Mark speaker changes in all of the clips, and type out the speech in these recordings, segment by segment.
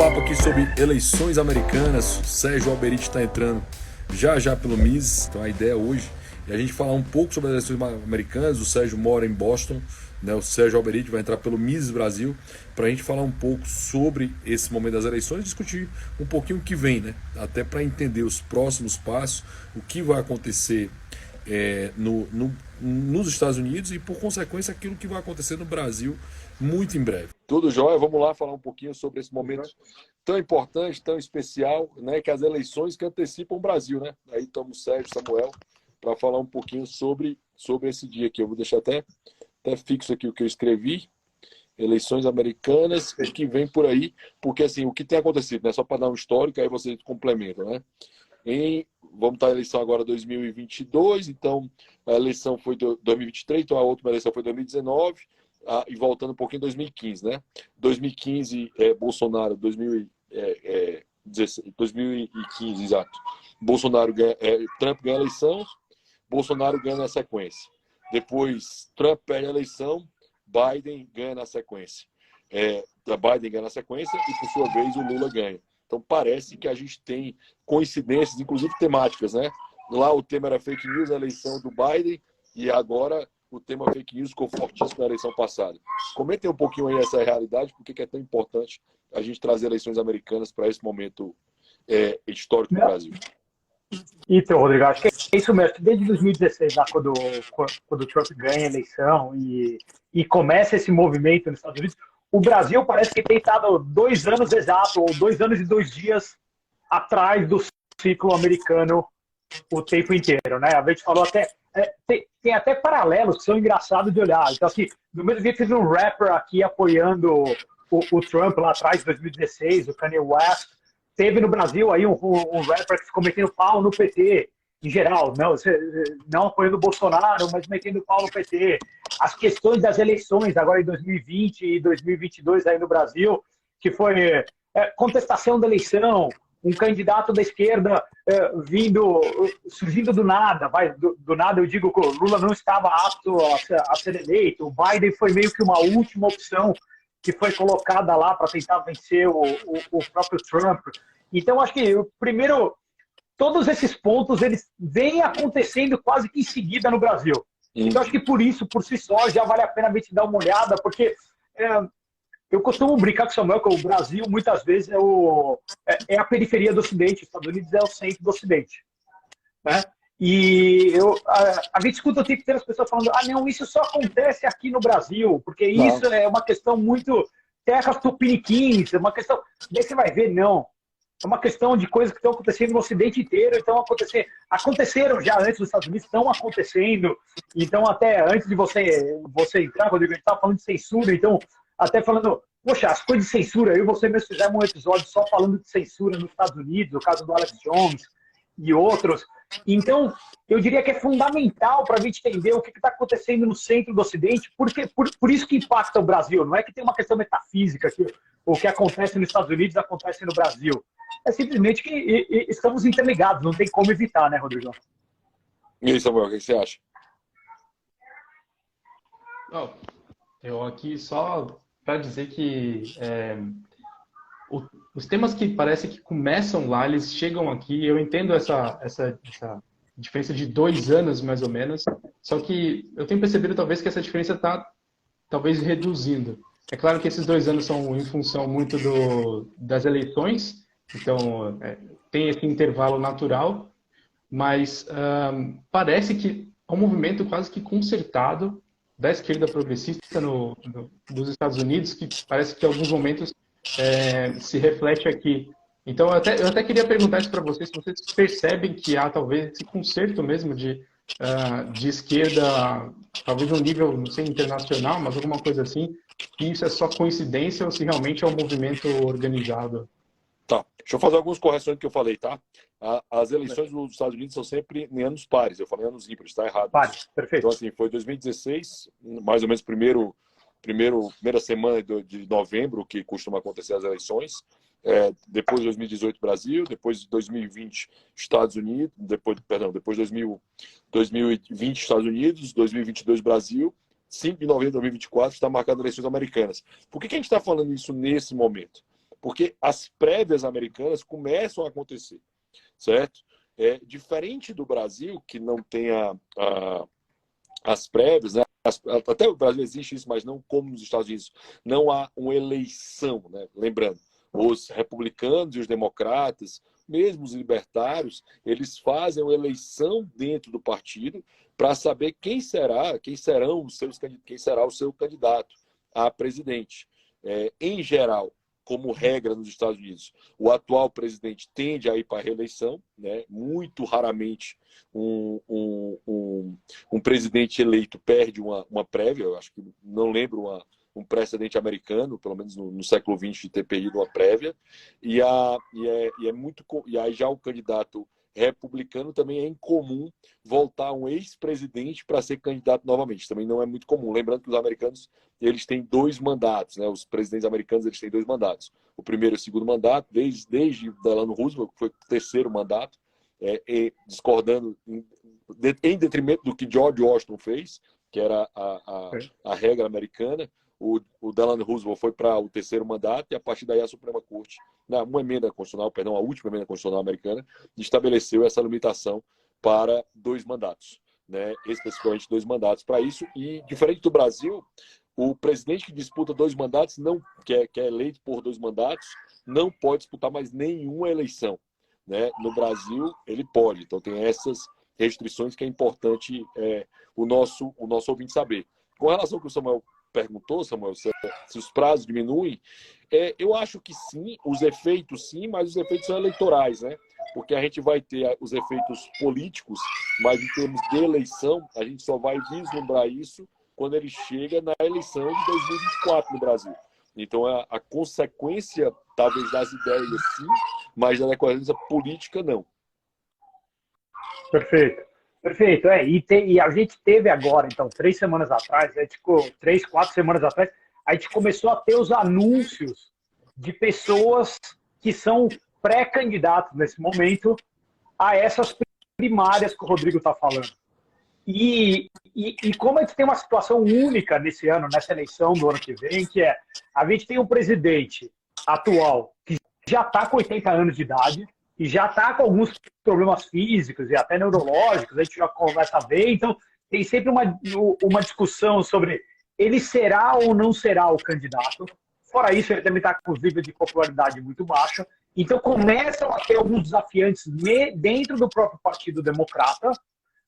Speaker 1: papo aqui sobre eleições americanas. O Sérgio Alberiti está entrando já pelo Mises. Então a ideia hoje é a gente falar um pouco sobre as eleições americanas. O Sérgio mora em Boston, né? O Sérgio Alberiti vai entrar pelo Mises Brasil para a gente falar um pouco sobre esse momento das eleições e discutir um pouquinho o que vem, né? Até para entender os próximos passos, o que vai acontecer nos Estados Unidos e, por consequência, aquilo que vai acontecer no Brasil muito em breve. Tudo jóia? Vamos lá falar um pouquinho sobre esse momento tão importante, tão especial, né? Que as eleições que antecipam o Brasil, né? Aí estamos Sérgio, Samuel, para falar um pouquinho sobre esse dia aqui. Eu vou deixar até fixo aqui o que eu escrevi. Eleições americanas, o que vem por aí, porque assim, o que tem acontecido, né? Só para dar um histórico, aí vocês complementam, né? Vamos estar a eleição agora 2022, então a eleição foi 2023, então a última eleição foi 2019, e voltando um pouquinho em 2015, né? 2015, Bolsonaro, 2015, exato. Bolsonaro Trump ganha a eleição, Bolsonaro ganha na sequência. Depois, Trump perde a eleição, Biden ganha na sequência. Biden ganha na sequência e, por sua vez, o Lula ganha. Então, parece que a gente tem coincidências, inclusive temáticas, né? Lá o tema era fake news na eleição do Biden e agora o tema fake news ficou fortíssimo na eleição passada. Comentem um pouquinho aí essa realidade, porque é tão importante a gente trazer eleições americanas para esse momento histórico do Brasil.
Speaker 2: Então, Rodrigo, acho que é isso mesmo. Desde 2016, lá, quando o Trump ganha a eleição e começa esse movimento nos Estados Unidos, o Brasil parece que tem estado 2 anos exatos, ou 2 anos e 2 dias atrás do ciclo americano o tempo inteiro, né? A gente falou até... tem até paralelos que são engraçados de olhar. Então, assim, no mesmo dia teve um rapper aqui apoiando o Trump lá atrás, em 2016, o Kanye West. Teve no Brasil aí um rapper que ficou metendo pau no PT, em geral, não apoiando o Bolsonaro, mas metendo pau no PT. As questões das eleições, agora em 2020 e 2022 aí no Brasil, que foi contestação da eleição, um candidato da esquerda surgindo do nada. Do nada eu digo que o Lula não estava apto a ser eleito, o Biden foi meio que uma última opção que foi colocada lá para tentar vencer o próprio Trump. Então, acho que, primeiro, todos esses pontos eles vêm acontecendo quase que em seguida no Brasil. Então, acho que por isso, por si só, já vale a pena a gente dar uma olhada, porque eu costumo brincar com o Samuel que o Brasil, muitas vezes, é a periferia do Ocidente, os Estados Unidos é o centro do Ocidente. Né? E a gente escuta o tempo inteiro as pessoas falando, não, isso só acontece aqui no Brasil, porque isso é uma questão muito terras tupiniquins, é uma questão... Daí você vai ver, não. É uma questão de coisas que estão acontecendo no Ocidente inteiro, então aconteceram já antes dos Estados Unidos, estão acontecendo. Então, até antes de você entrar, Rodrigo, a gente estava falando de censura, então, até falando, poxa, as coisas de censura, eu e você mesmo fizemos um episódio só falando de censura nos Estados Unidos, o caso do Alex Jones e outros. Então, eu diria que é fundamental para a gente entender o que está acontecendo no centro do Ocidente, porque por isso que impacta o Brasil. Não é que tem uma questão metafísica, que o que acontece nos Estados Unidos acontece no Brasil. É simplesmente que estamos interligados, não tem como evitar, né, Rodrigo?
Speaker 1: E aí, Samuel, o que você acha?
Speaker 3: Eu aqui só para dizer que os temas que parece que começam lá, eles chegam aqui. Eu entendo essa diferença de 2 anos, mais ou menos. Só que eu tenho percebido, talvez, que essa diferença está, talvez, reduzindo. É claro que esses 2 anos são em função muito das eleições. Então, tem esse intervalo natural. Mas parece que é um movimento quase que concertado da esquerda progressista dos Estados Unidos, que parece que em alguns momentos se reflete aqui. Então, eu até queria perguntar isso para vocês, se vocês percebem que há talvez esse concerto mesmo de esquerda, talvez um nível, não sei, internacional, mas alguma coisa assim, que isso é só coincidência ou se realmente é um movimento organizado.
Speaker 1: Tá, deixa eu fazer algumas correções do que eu falei, tá? As eleições dos Estados Unidos são sempre em anos pares, eu falei anos ímpares, tá errado.
Speaker 2: Pares, perfeito.
Speaker 1: Então, assim, foi 2016, mais ou menos primeira semana de novembro que costuma acontecer as eleições, depois de 2018 Brasil, depois de 2020 Estados Unidos, depois de 2020 Estados Unidos, 2022 Brasil, 5 de novembro de 2024 está marcado eleições americanas. Por que a gente está falando isso nesse momento? porque as prévias americanas começam a acontecer, certo? Diferente do Brasil, que não tem as prévias, né? Até o Brasil existe isso, mas não como nos Estados Unidos. Não há uma eleição, né? Lembrando, os republicanos e os democratas, mesmo os libertários, eles fazem uma eleição dentro do partido para saber quem será o seu candidato a presidente. Em geral, como regra nos Estados Unidos, o atual presidente tende a ir para a reeleição, né? Muito raramente um presidente eleito perde uma prévia. Eu acho que não lembro um precedente americano, pelo menos no século XX, de ter perdido uma prévia. E aí já o candidato republicano também é incomum voltar um ex-presidente para ser candidato novamente. Também não é muito comum. Lembrando que os americanos, eles têm 2 mandatos, né? Os presidentes americanos, eles têm 2 mandatos. O primeiro e o segundo mandato, desde Delano Roosevelt, que foi o terceiro mandato, discordando em detrimento do que George Washington fez, que era a regra americana. O Delano Roosevelt foi para o terceiro mandato, e a partir daí a Suprema Corte, uma emenda constitucional, perdão, a última emenda constitucional americana, estabeleceu essa limitação para 2 mandatos, né? Especificamente 2 mandatos para isso. E, diferente do Brasil, o presidente que disputa 2 mandatos, que é eleito por 2 mandatos, não pode disputar mais nenhuma eleição, né? No Brasil, ele pode. Então, tem essas restrições que é importante o nosso ouvinte saber. Com relação ao que o Samuel perguntou, Samuel, se os prazos diminuem, eu acho que sim, os efeitos sim, mas os efeitos são eleitorais, né? Porque a gente vai ter os efeitos políticos, mas em termos de eleição, a gente só vai vislumbrar isso quando ele chega na eleição de 2024 no Brasil. Então, a consequência, talvez, das ideias sim, mas da decorrência política, não.
Speaker 2: Perfeito. Perfeito, e a gente teve agora, então, 3 semanas atrás, 3, 4 semanas atrás, a gente começou a ter os anúncios de pessoas que são pré-candidatos nesse momento a essas primárias que o Rodrigo está falando. E como a gente tem uma situação única nesse ano, nessa eleição do ano que vem, que a gente tem um presidente atual que já está com 80 anos de idade, e já está com alguns problemas físicos e até neurológicos, a gente já começa a ver. Então, tem sempre uma discussão sobre ele será ou não será o candidato. Fora isso, ele também está com os níveis de popularidade muito baixo. Então, começam a ter alguns desafiantes dentro do próprio Partido Democrata,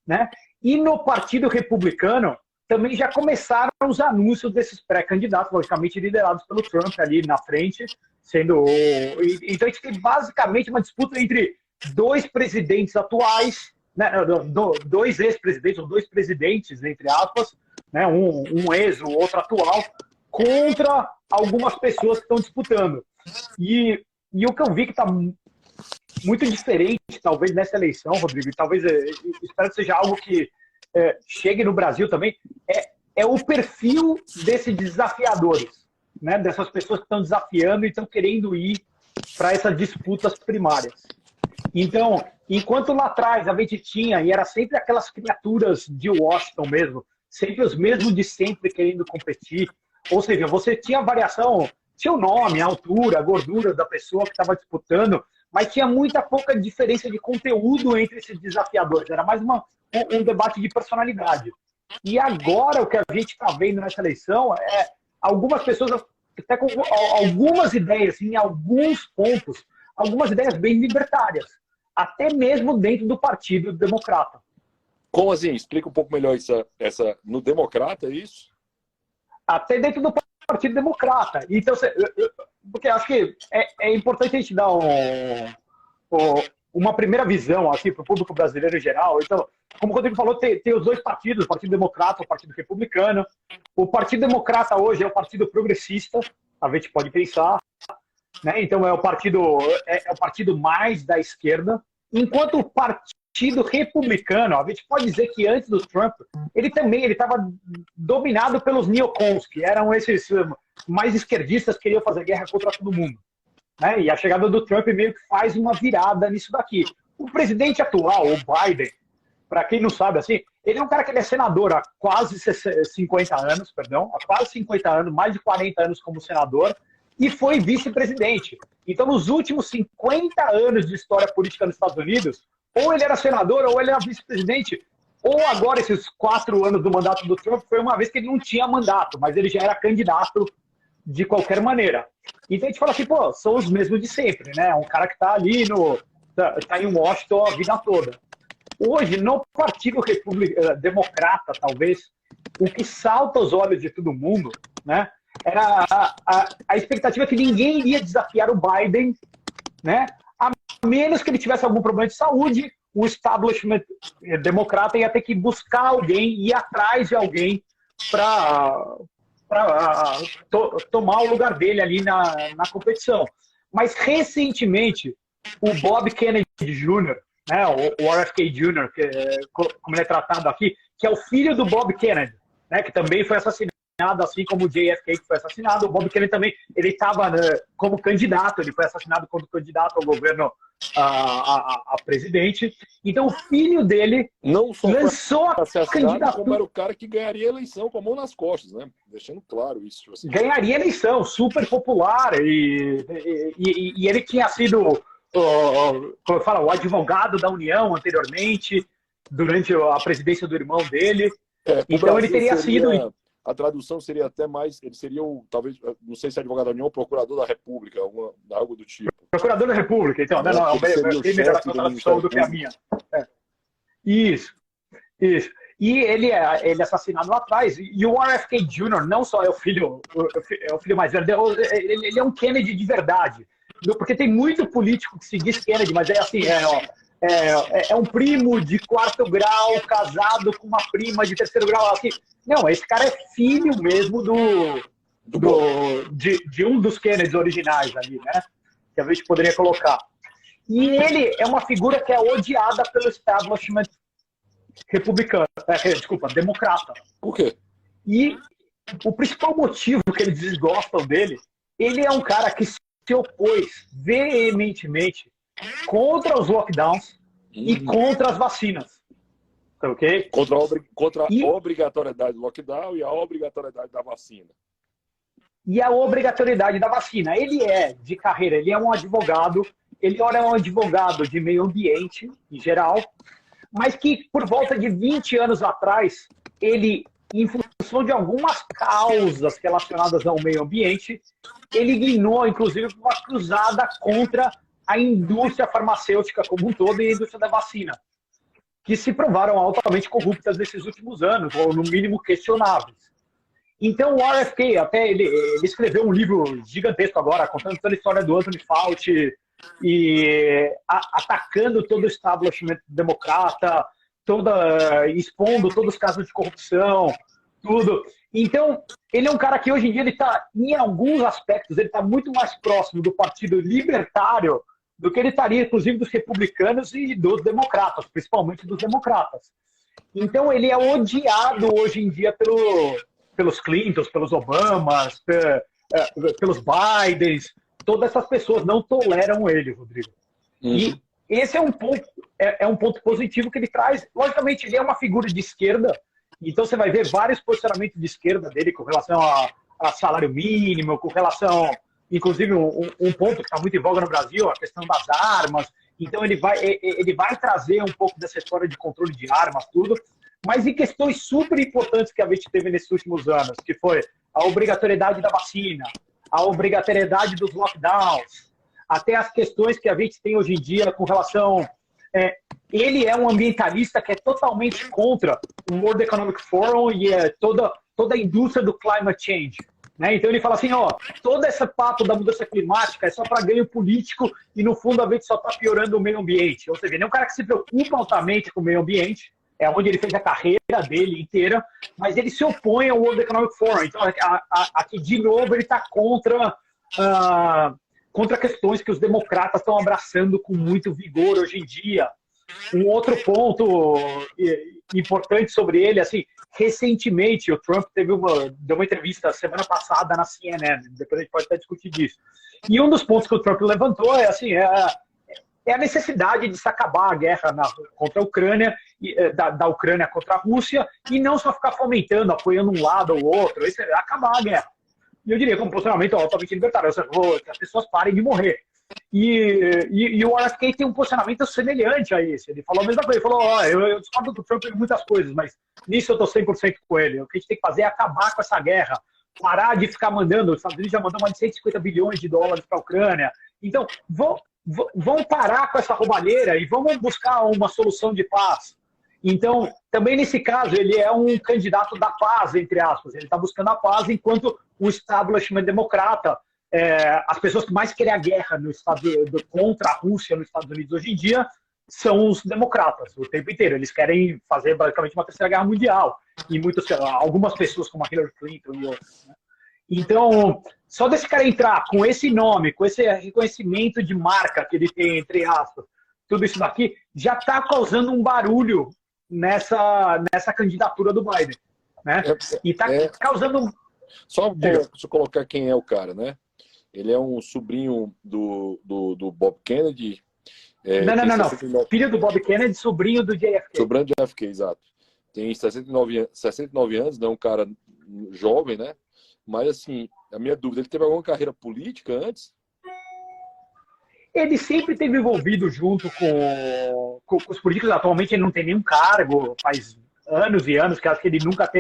Speaker 2: né? E no Partido Republicano, também já começaram os anúncios desses pré-candidatos, logicamente liderados pelo Trump ali na frente, então a gente tem basicamente uma disputa entre 2 presidentes atuais, né, 2 ex-presidentes, ou 2 presidentes, entre aspas, né, um ex, o outro atual, contra algumas pessoas que estão disputando. E o que eu vi que está muito diferente, talvez, nessa eleição, Rodrigo, e talvez espero que seja algo que chegue no Brasil também, é o perfil desses desafiadores, né? Dessas pessoas que estão desafiando e estão querendo ir para essas disputas primárias. Então, enquanto lá atrás a gente tinha, e era sempre aquelas criaturas de Washington mesmo, sempre os mesmos de sempre querendo competir, ou seja, você tinha variação, tinha o nome, a altura, a gordura da pessoa que estava disputando, mas tinha muita pouca diferença de conteúdo entre esses desafiadores, era mais um debate de personalidade. E agora o que a gente está vendo nessa eleição é algumas pessoas até com algumas ideias, em alguns pontos, algumas ideias bem libertárias, até mesmo dentro do Partido Democrata.
Speaker 1: Como assim? Explica um pouco melhor essa no Democrata, é isso?
Speaker 2: Até dentro do Partido Democrata. Então, porque acho que é importante a gente dar uma primeira visão aqui para o público brasileiro em geral. Então, como o Rodrigo falou, tem os 2 partidos, o Partido Democrata e o Partido Republicano. O Partido Democrata hoje é o Partido Progressista, a gente pode pensar, né? Então é o partido mais da esquerda, enquanto o Partido Republicano, a gente pode dizer que antes do Trump, ele estava dominado pelos neocons, que eram esses mais esquerdistas que queriam fazer guerra contra todo mundo, né? E a chegada do Trump meio que faz uma virada nisso daqui. O presidente atual, o Biden, para quem não sabe, assim, ele é um cara que ele é senador há quase 50 anos, há quase 50 anos, mais de 40 anos como senador, e foi vice-presidente. Então, nos últimos 50 anos de história política nos Estados Unidos, ou ele era senador, ou ele era vice-presidente, ou agora, esses 4 anos do mandato do Trump, foi uma vez que ele não tinha mandato, mas ele já era candidato de qualquer maneira. Então a gente fala assim, pô, são os mesmos de sempre, né? Um cara que está ali tá em Washington a vida toda. Hoje, no Partido Democrata, talvez, o que salta aos olhos de todo mundo, né, era a expectativa que ninguém iria desafiar o Biden, né, a menos que ele tivesse algum problema de saúde, o establishment democrata ia ter que buscar alguém, ir atrás de alguém para tomar o lugar dele ali na competição. Mas, recentemente, o Bob Kennedy Jr., né, o RFK Jr., como ele é tratado aqui, que é o filho do Bob Kennedy, né, que também foi assassinado, assim como o JFK que foi assassinado. O Bob Kennedy também, ele estava, né, como candidato, ele foi assassinado como candidato ao governo a presidente. Então o filho dele
Speaker 1: não só
Speaker 2: lançou a candidatura,
Speaker 1: como era o cara que ganharia a eleição com a mão nas costas, né? Deixando claro isso. Tipo assim.
Speaker 2: Ganharia a eleição, super popular, e ele tinha sido, como eu falo, o advogado da União anteriormente, durante a presidência do irmão dele. Então ele teria sido...
Speaker 1: A tradução seria até mais, ele seria talvez, não sei se é advogado da União ou procurador da República, algo do tipo.
Speaker 2: Procurador da República, então, não, é melhor a tradução do que a minha. Isso. E ele é assassinado lá atrás, e o RFK Jr. não só é o filho mais velho, ele é um Kennedy de verdade, porque tem muito político que se diz Kennedy, mas é assim, é um primo de 4º grau casado com uma prima de 3º grau. Assim. Não, esse cara é filho mesmo de um dos Kennedys originais ali, né? Que a gente poderia colocar. E ele é uma figura que é odiada pelo establishment republicano, democrata.
Speaker 1: Por quê?
Speaker 2: E o principal motivo que eles desgostam dele, ele é um cara que se opôs veementemente contra os lockdowns e contra as vacinas. Ok?
Speaker 1: Contra a obrigatoriedade do lockdown e a obrigatoriedade da vacina.
Speaker 2: E a obrigatoriedade da vacina. Ele é de carreira, ele é um advogado, ele é um advogado de meio ambiente, em geral, mas que por volta de 20 anos atrás, ele, em função de algumas causas relacionadas ao meio ambiente, ele guinou, inclusive, uma cruzada contra a indústria farmacêutica como um todo e a indústria da vacina, que se provaram altamente corruptas nesses últimos anos, ou no mínimo questionáveis. Então o RFK, até ele escreveu um livro gigantesco agora, contando toda a história do Anthony Fauci e atacando todo o establishment democrata, expondo todos os casos de corrupção, tudo. Então, ele é um cara que hoje em dia, ele está, em alguns aspectos, ele está muito mais próximo do Partido Libertário do que ele estaria, inclusive, dos republicanos e dos democratas, principalmente dos democratas. Então, ele é odiado hoje em dia pelos Clintons, pelos Obamas, pelos Bidens. Todas essas pessoas não toleram ele, Rodrigo. E esse é um ponto positivo que ele traz. Logicamente, ele é uma figura de esquerda, então você vai ver vários posicionamentos de esquerda dele com relação a salário mínimo, com relação... Inclusive, um ponto que está muito em voga no Brasil, a questão das armas. Então, ele vai trazer um pouco dessa história de controle de armas, tudo. Mas em questões super importantes que a gente teve nesses últimos anos, que foi a obrigatoriedade da vacina, a obrigatoriedade dos lockdowns, até as questões que a gente tem hoje em dia com relação... ele é um ambientalista que é totalmente contra o World Economic Forum e toda a indústria do climate change. Né? Então ele fala assim, todo esse papo da mudança climática é só para ganho político e no fundo a gente só está piorando o meio ambiente. Ou seja, ele é um cara que se preocupa altamente com o meio ambiente, é onde ele fez a carreira dele inteira, mas ele se opõe ao World Economic Forum. Então aqui de novo ele está contra questões que os democratas estão abraçando com muito vigor hoje em dia. Um outro ponto importante sobre ele, assim, recentemente o Trump deu uma entrevista semana passada na CNN, depois a gente pode até discutir disso. E um dos pontos que o Trump levantou é assim, a necessidade de se acabar a guerra contra a Ucrânia, da Ucrânia contra a Rússia, e não só ficar fomentando, apoiando um lado ou outro, acabar a guerra. E eu diria que é um posicionamento altamente libertário. Que as pessoas parem de morrer. E o RFK tem um posicionamento semelhante a esse. Ele falou a mesma coisa. Ele falou, eu discordo do Trump em muitas coisas, mas nisso eu estou 100% com ele. O que a gente tem que fazer é acabar com essa guerra. Parar de ficar mandando. Os Estados Unidos já mandou mais de 150 bilhões de dólares para a Ucrânia. Então, vão parar com essa roubalheira e vamos buscar uma solução de paz. Então, também nesse caso, ele é um candidato da paz, entre aspas. Ele está buscando a paz, enquanto o establishment democrata, as pessoas que mais querem a guerra contra a Rússia nos Estados Unidos hoje em dia, são os democratas, o tempo inteiro. Eles querem fazer basicamente uma terceira guerra mundial. E algumas pessoas, como a Hillary Clinton e outras. Né? Então, só desse cara entrar com esse nome, com esse reconhecimento de marca que ele tem, entre aspas, tudo isso daqui, já está causando um barulho nessa candidatura do Biden. Né? E está causando...
Speaker 1: Só deixa eu colocar quem é o cara, né? Ele é um sobrinho do Bob Kennedy.
Speaker 2: Não. Filho do Bob Kennedy, sobrinho do JFK.
Speaker 1: Sobrinho do JFK, exato. Tem 69 anos, não é um cara jovem, né? Mas, assim, a minha dúvida, ele teve alguma carreira política antes?
Speaker 2: Ele sempre esteve envolvido junto com os políticos. Atualmente ele não tem nenhum cargo, faz anos e anos, que acho que ele nunca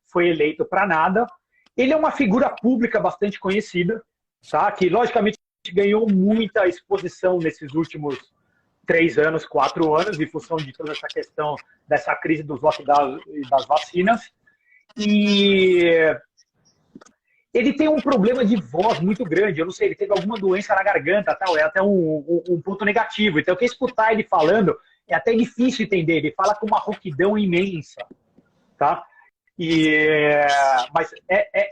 Speaker 2: foi eleito para nada. Ele é uma figura pública bastante conhecida, tá? Que logicamente ganhou muita exposição nesses últimos 3 anos, 4 anos, em função de toda essa questão dessa crise dos lockdowns e das vacinas. E ele tem um problema de voz muito grande. Eu não sei, ele teve alguma doença na garganta, tal, é até um ponto negativo. Então, quem escutar ele falando é até difícil entender. Ele fala com uma rouquidão imensa, tá? Mas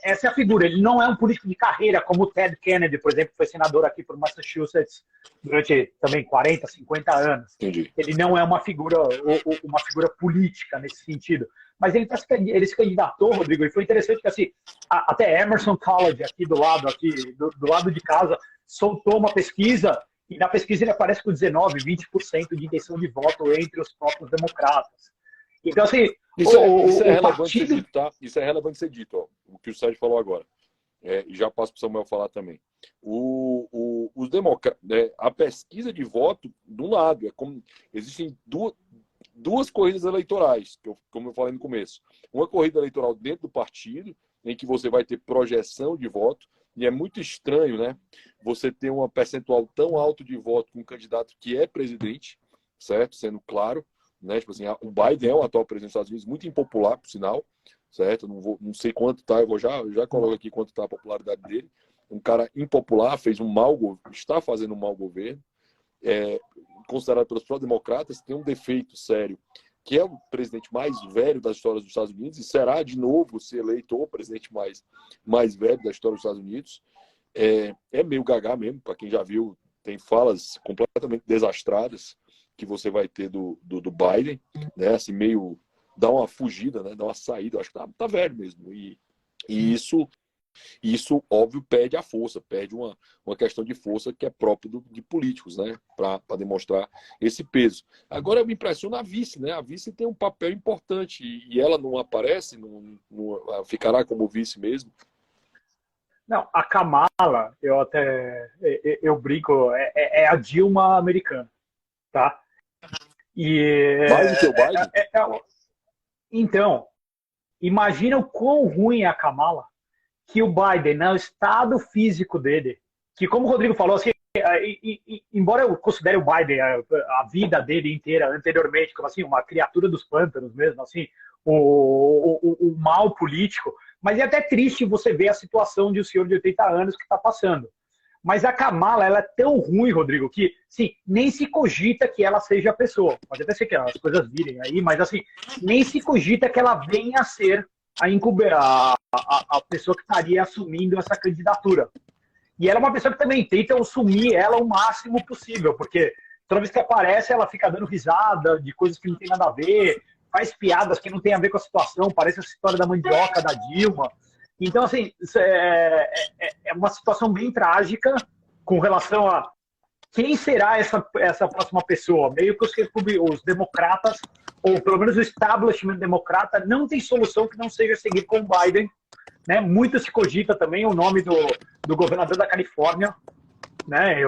Speaker 2: essa é a figura. Ele não é um político de carreira, como o Ted Kennedy, por exemplo, que foi senador aqui por Massachusetts durante também 40, 50 anos.
Speaker 1: Entendi.
Speaker 2: Ele não é uma figura política nesse sentido. Mas ele se candidatou, Rodrigo, e foi interessante que assim, até Emerson College, aqui do lado de casa, soltou uma pesquisa, e na pesquisa ele aparece com 19%, 20% de intenção de voto entre os próprios democratas. Então, assim,
Speaker 1: isso é relevante ser dito, tá? Isso é relevante ser dito, ó, o que o Sérgio falou agora. E já passo para o Samuel falar também. Os democratas, a pesquisa de voto, de um lado, existem duas corridas eleitorais, como eu falei no começo. Uma corrida eleitoral dentro do partido, em que você vai ter projeção de voto, e é muito estranho, né? Você ter uma percentual tão alto de voto com um candidato que é presidente, certo? Sendo claro. Né? Tipo assim, o Biden é o atual presidente dos Estados Unidos, muito impopular, por sinal, certo? Não sei quanto tá, eu vou já coloco aqui quanto tá a popularidade dele. Um cara impopular, está fazendo um mau governo, considerado pelos pró-democratas, tem um defeito sério, que é o presidente mais velho da história dos Estados Unidos, e será de novo se eleito o presidente mais velho da história dos Estados Unidos. É meio gagá mesmo, para quem já viu, tem falas completamente desastradas que você vai ter do Biden, né? Assim, meio dá uma fugida, né? Dá uma saída. Eu acho que tá velho mesmo. E isso, óbvio, perde a força, perde uma questão de força que é próprio de políticos, né? Para demonstrar esse peso. Agora me impressiona a vice, né? A vice tem um papel importante e ela não aparece, não ficará como vice mesmo.
Speaker 2: Não, a Kamala, eu brinco, é a Dilma americana, tá?
Speaker 1: Mais do que o Biden?
Speaker 2: Então, imagina o quão ruim é a Kamala, que o Biden, no estado físico dele, que como o Rodrigo falou, assim, embora eu considere o Biden, a vida dele inteira, anteriormente, como assim, uma criatura dos pântanos mesmo, assim, o mal político, mas é até triste você ver a situação de um senhor de 80 anos que está passando. Mas a Kamala, ela é tão ruim, Rodrigo, que sim, nem se cogita que ela seja a pessoa. Pode até ser que as coisas virem aí, mas assim, nem se cogita que ela venha a ser a pessoa que estaria assumindo essa candidatura. E ela é uma pessoa que também tenta assumir ela o máximo possível, porque toda vez que aparece, ela fica dando risada de coisas que não tem nada a ver, faz piadas que não tem a ver com a situação, parece a história da mandioca da Dilma. Então, assim, é uma situação bem trágica com relação a quem será essa próxima pessoa. Meio que os democratas, ou pelo menos o establishment democrata, não tem solução que não seja seguir com o Biden né? Muito se cogita também o nome do governador da Califórnia, né?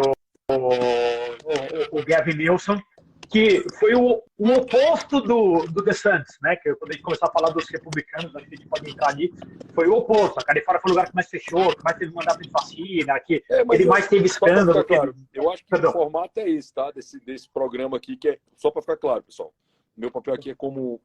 Speaker 2: O Gavin Newsom, que foi o oposto do DeSantis, né? Que quando a gente começar a falar dos republicanos, acho que a gente pode entrar ali, foi o oposto. A Califórnia foi o lugar que mais fechou, que mais teve mandato de vacina, que ele mais teve escândalo.
Speaker 1: Claro, eu acho que o formato é esse, tá? Desse programa aqui, que é só para ficar claro, pessoal. Meu papel aqui é como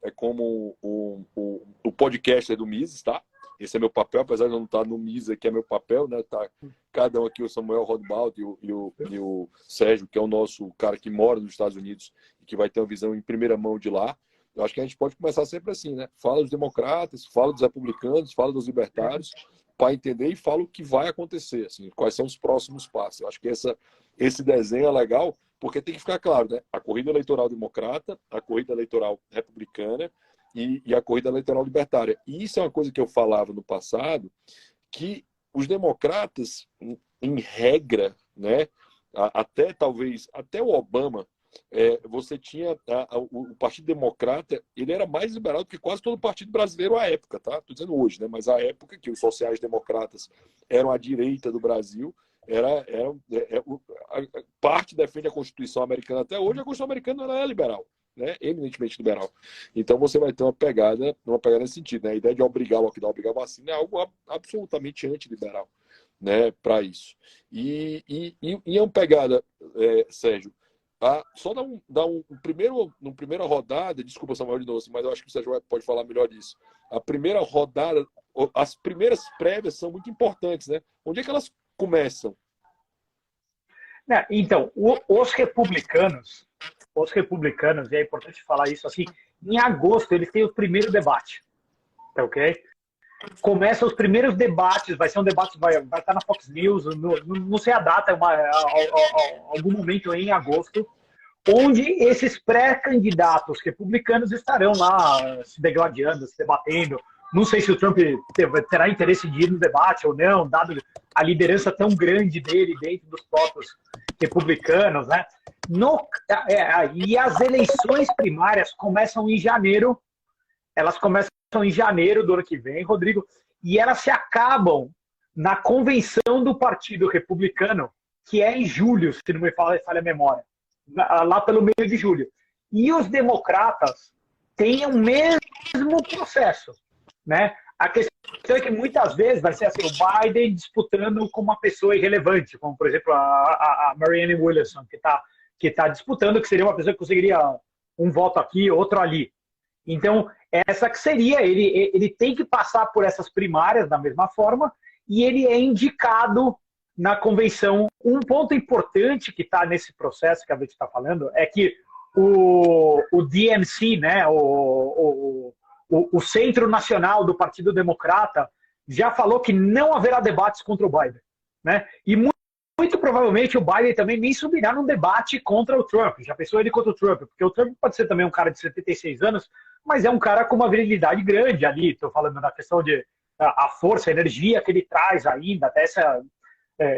Speaker 1: o podcaster do Mises, tá? Esse é meu papel, apesar de eu não estar no Mises, que é meu papel, né? Tá cada um aqui, o Samuel Rodbald e o Sérgio, que é o nosso cara que mora nos Estados Unidos e que vai ter uma visão em primeira mão de lá. Eu acho que a gente pode começar sempre assim, né? Fala dos democratas, fala dos republicanos, fala dos libertários, para entender e fala o que vai acontecer, assim, quais são os próximos passos. Eu acho que esse desenho é legal, porque tem que ficar claro, né? A corrida eleitoral democrata, a corrida eleitoral republicana e a corrida eleitoral libertária. E isso é uma coisa que eu falava no passado, que os democratas, em regra, né? Até o Obama, você tinha o Partido Democrata, ele era mais liberal do que quase todo o partido brasileiro à época, tá? Estou dizendo hoje, né? Mas à época que os sociais-democratas eram a direita do Brasil, parte defende a Constituição americana até hoje, a Constituição americana ela é liberal, né? Eminentemente liberal. Então você vai ter uma pegada nesse sentido, né? A ideia de obrigar a vacina é algo absolutamente antiliberal, né? Para isso. E é uma pegada, Sérgio, só dar um primeira rodada, desculpa, Samuel, de novo, mas eu acho que o Sérgio pode falar melhor disso. A primeira rodada, as primeiras prévias são muito importantes, né? Onde é que elas começam?
Speaker 2: Então, os republicanos, e é importante falar isso assim, em agosto eles têm o primeiro debate, tá ok? Começam os primeiros debates, vai ser um debate, vai estar na Fox News, não sei a data, algum momento em agosto, onde esses pré-candidatos republicanos estarão lá se degladiando, se debatendo. Não sei se o Trump terá interesse de ir no debate ou não, dado a liderança tão grande dele dentro dos próprios republicanos, né? E as eleições primárias começam em janeiro, elas começam em janeiro do ano que vem, Rodrigo, e elas se acabam na convenção do Partido Republicano, que é em julho, se não me falha a memória, lá pelo meio de julho. E os democratas têm o mesmo processo, né? A questão é que muitas vezes vai ser assim, o Biden disputando com uma pessoa irrelevante, como por exemplo a Marianne Williamson, que tá disputando, que seria uma pessoa que conseguiria um voto aqui, outro ali. Então, essa que seria, ele tem que passar por essas primárias da mesma forma, e ele é indicado na convenção. Um ponto importante que está nesse processo que a gente está falando é que o DNC, né, o Centro Nacional do Partido Democrata, já falou que não haverá debates contra o Biden, né? E muito provavelmente o Biden também nem subirá num debate contra o Trump. Já pensou ele contra o Trump? Porque o Trump pode ser também um cara de 76 anos, mas é um cara com uma virilidade grande ali. Estou falando na questão de a força, a energia que ele traz ainda, até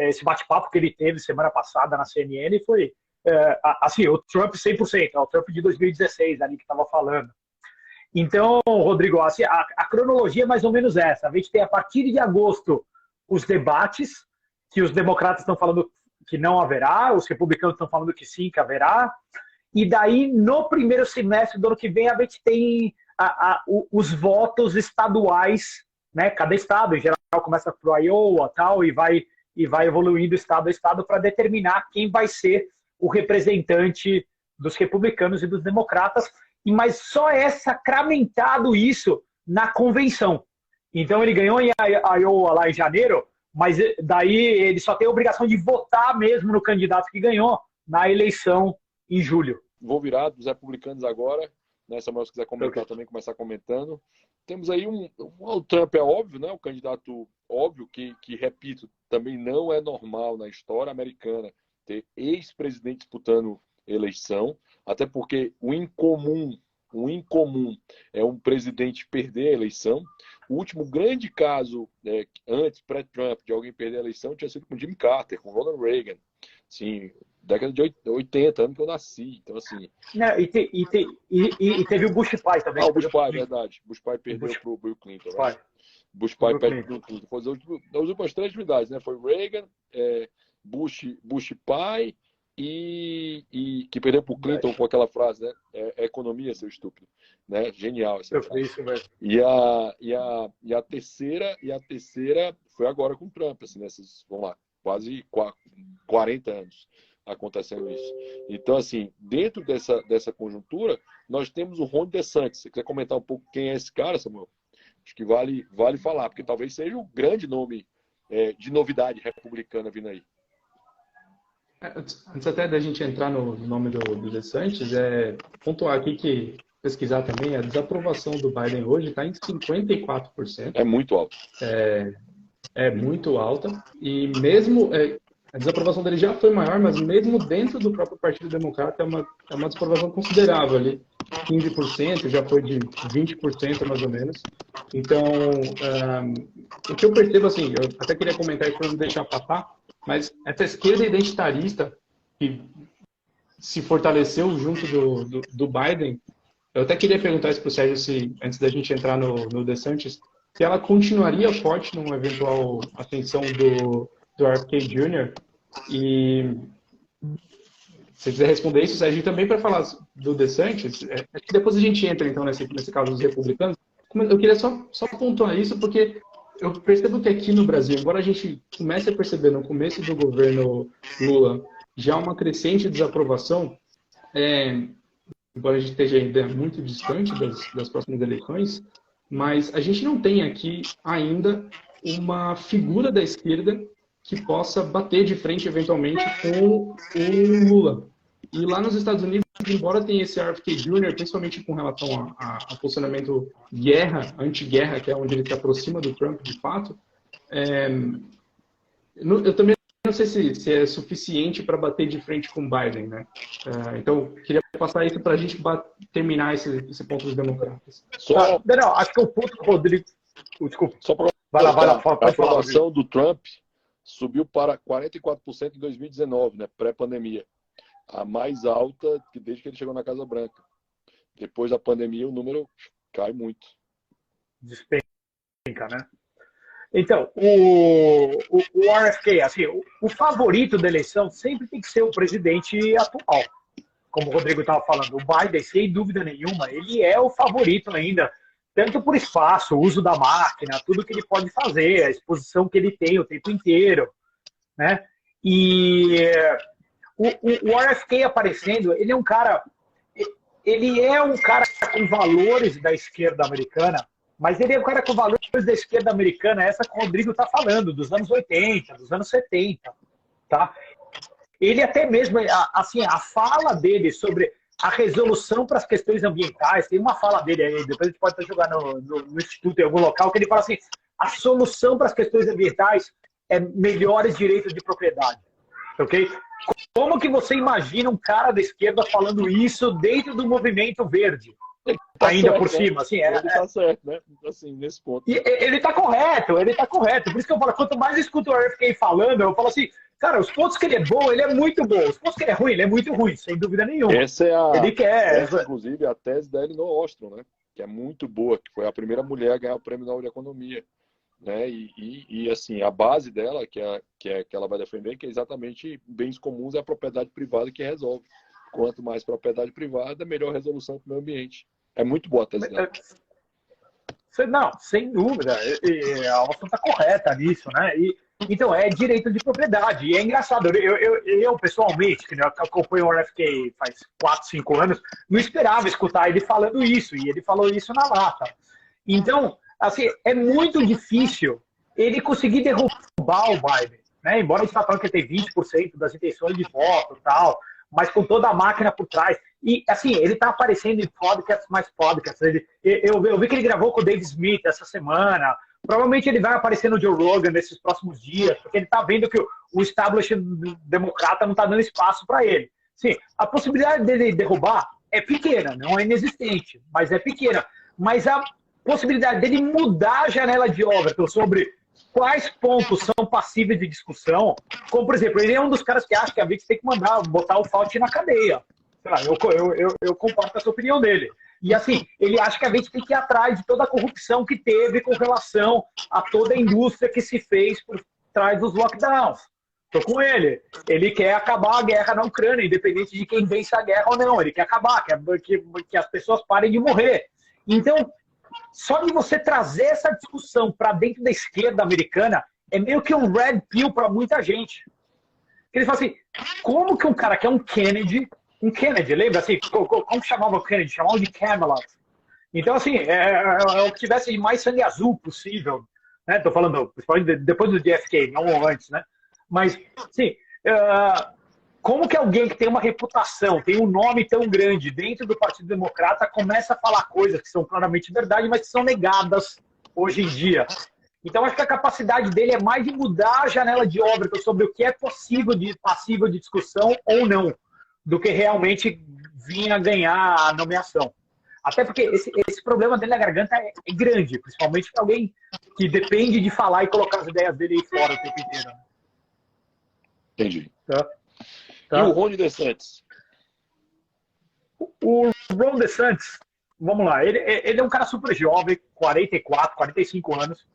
Speaker 2: esse bate-papo que ele teve semana passada na CNN foi assim, o Trump 100%, o Trump de 2016 ali que estava falando. Então, Rodrigo, assim, a cronologia é mais ou menos essa. A gente tem a partir de agosto os debates, que os democratas estão falando que não haverá, os republicanos estão falando que sim, que haverá. E daí, no primeiro semestre do ano que vem, a gente tem os votos estaduais, né? Cada estado, em geral, começa por Iowa tal, e vai evoluindo estado a estado para determinar quem vai ser o representante dos republicanos e dos democratas. Mas só é sacramentado isso na convenção. Então ele ganhou em Iowa lá em janeiro, mas daí ele só tem a obrigação de votar mesmo no candidato que ganhou na eleição em julho.
Speaker 1: Vou virar dos republicanos agora, né? Samuel, se quiser comentar também, começar comentando. Temos aí o Trump é óbvio, né? O candidato óbvio que, repito, também não é normal na história americana ter ex-presidente disputando eleição, até porque o incomum é um presidente perder a eleição. O último grande caso, antes, pré-Trump, de alguém perder a eleição, tinha sido com Jimmy Carter, com Ronald Reagan. Assim, década de 80, ano que eu nasci. Então, assim...
Speaker 2: E teve o Bush pai também.
Speaker 1: O Bush pai, verdade. Bush pai perdeu para o Bill Clinton. Né? Bush pai perde Bill Clinton. Foi as últimas 3 unidades, né? Foi Reagan, Bush pai e que perdeu para o Clinton com aquela frase, né? É economia, seu estúpido. Né? Genial essa frase. E a terceira foi agora com o Trump, assim, nessas, vamos lá, quase 40 anos acontecendo isso. Então, assim, dentro dessa conjuntura, nós temos o Ron DeSantis. Você quer comentar um pouco quem é esse cara, Samuel? Acho que vale falar, porque talvez seja o grande nome de novidade republicana vindo aí.
Speaker 3: Antes até da gente entrar no nome do DeSantis, pontuar aqui que pesquisar também, a desaprovação do Biden hoje está em 54%.
Speaker 1: É muito alto.
Speaker 3: É muito alta. E mesmo... a desaprovação dele já foi maior, mas mesmo dentro do próprio Partido Democrata é uma desaprovação considerável ali. 15%, já foi de 20% mais ou menos. Então, o que eu percebo, assim, eu até queria comentar isso para não deixar passar, mas essa esquerda identitarista que se fortaleceu junto do Biden, eu até queria perguntar isso para o Sérgio, antes da gente entrar no DeSantis, se ela continuaria forte numa eventual ascensão do RFK Jr. E se você quiser responder isso, Sérgio, também para falar do DeSantis, que depois a gente entra então nesse caso dos republicanos. Eu queria só pontuar isso porque eu percebo que aqui no Brasil, embora a gente comece a perceber no começo do governo Lula já uma crescente desaprovação, embora a gente esteja ainda muito distante das próximas eleições, mas a gente não tem aqui ainda uma figura da esquerda que possa bater de frente eventualmente com o Lula. E lá nos Estados Unidos, embora tenha esse RFK Jr., principalmente com relação a posicionamento anti-guerra, que é onde ele se aproxima do Trump de fato, eu também não sei se é suficiente para bater de frente com o Biden, né? Então, queria passar isso para a gente terminar esse ponto dos democratas.
Speaker 2: Não, acho que o ponto que o Rodrigo... Desculpa.
Speaker 1: Só para
Speaker 2: vai lá,
Speaker 1: a aprovação do Trump subiu para 44% em 2019, né, pré-pandemia. A mais alta desde que ele chegou na Casa Branca. Depois da pandemia, o número cai muito.
Speaker 2: Despenca, né? Então, o RFK, assim, o favorito da eleição sempre tem que ser o presidente atual. Como o Rodrigo estava falando, o Biden, sem dúvida nenhuma, ele é o favorito ainda, tanto por espaço, o uso da máquina, tudo que ele pode fazer, a exposição que ele tem o tempo inteiro, né? E o RFK aparecendo, ele é um cara com valores da esquerda americana, mas ele é um cara com valores da esquerda americana, essa que o Rodrigo está falando, dos anos 80, dos anos 70, tá? Ele até mesmo, assim, a fala dele sobre a resolução para as questões ambientais, tem uma fala dele aí, depois a gente pode até jogar no instituto em algum local, que ele fala assim, a solução para as questões ambientais é melhores direitos de propriedade, ok? Como que você imagina um cara da esquerda falando isso dentro do movimento verde?
Speaker 1: Tá
Speaker 2: ainda
Speaker 1: certo,
Speaker 2: por cima,
Speaker 1: né?
Speaker 2: assim,
Speaker 1: ele tá certo, né? Assim, nesse ponto.
Speaker 2: E ele tá correto. Por isso que eu falo, quanto mais eu escuto o RFK falando, eu falo assim, cara, os pontos que ele é bom, ele é muito bom. Os pontos que ele é ruim, ele é muito ruim, sem dúvida nenhuma.
Speaker 1: Essa é
Speaker 2: ele quer...
Speaker 1: inclusive, a tese da Elinor Ostrom, né? Que é muito boa, que foi a primeira mulher a ganhar o Prêmio Nobel de Economia. Né? E assim, a base dela, que ela vai defender, que é exatamente bens comuns, é a propriedade privada que resolve. Quanto mais propriedade privada, melhor resolução para o meio ambiente. É muito boa a tese dela.
Speaker 2: Não, sem dúvida. A Austin está correta nisso, né? Então, é direito de propriedade. E é engraçado. Eu pessoalmente, que acompanho o RFK faz 4, 5 anos, não esperava escutar ele falando isso. E ele falou isso na lata. Então, assim, é muito difícil ele conseguir derrubar o Biden, né? Embora a gente está falando que ele tem 20% das intenções de voto e tal, mas com toda a máquina por trás. E, assim, ele tá aparecendo em podcasts, mais podcasts. Eu vi que ele gravou com o Dave Smith essa semana. Provavelmente ele vai aparecer no Joe Rogan nesses próximos dias, porque ele tá vendo que o establishment democrata não tá dando espaço para ele. Sim, a possibilidade dele derrubar é pequena, não é inexistente, mas é pequena. Mas a possibilidade dele mudar a janela de Overton sobre quais pontos são passíveis de discussão, como, por exemplo, ele é um dos caras que acha que a VIX tem que botar o Fauci na cadeia. Sei lá, eu concordo com essa opinião dele. E assim, ele acha que a gente tem que ir atrás de toda a corrupção que teve com relação a toda a indústria que se fez por trás dos lockdowns. Estou com ele. Ele quer acabar a guerra na Ucrânia, independente de quem vence a guerra ou não. Ele quer acabar, quer que as pessoas parem de morrer. Então, só de você trazer essa discussão para dentro da esquerda americana é meio que um red pill para muita gente. Ele fala assim, como que um cara que é um Kennedy, lembra assim, como chamava o Kennedy? Chamavam de Camelot. Então, assim, é o que tivesse mais sangue azul possível. Né? Tô falando, principalmente depois do JFK, não antes, né? Mas, assim, como que alguém que tem uma reputação, tem um nome tão grande dentro do Partido Democrata começa a falar coisas que são claramente verdade, mas que são negadas hoje em dia? Então, acho que a capacidade dele é mais de mudar a janela de órbita sobre o que é passível de discussão ou não, do que realmente vir a ganhar a nomeação. Até porque esse problema dele na garganta é grande, principalmente para alguém que depende de falar e colocar as ideias dele aí fora o tempo inteiro.
Speaker 1: Entendi.
Speaker 2: Tá?
Speaker 1: E o Ron DeSantis?
Speaker 2: O Ron DeSantis, vamos lá, ele é um cara super jovem, 44, 45 anos,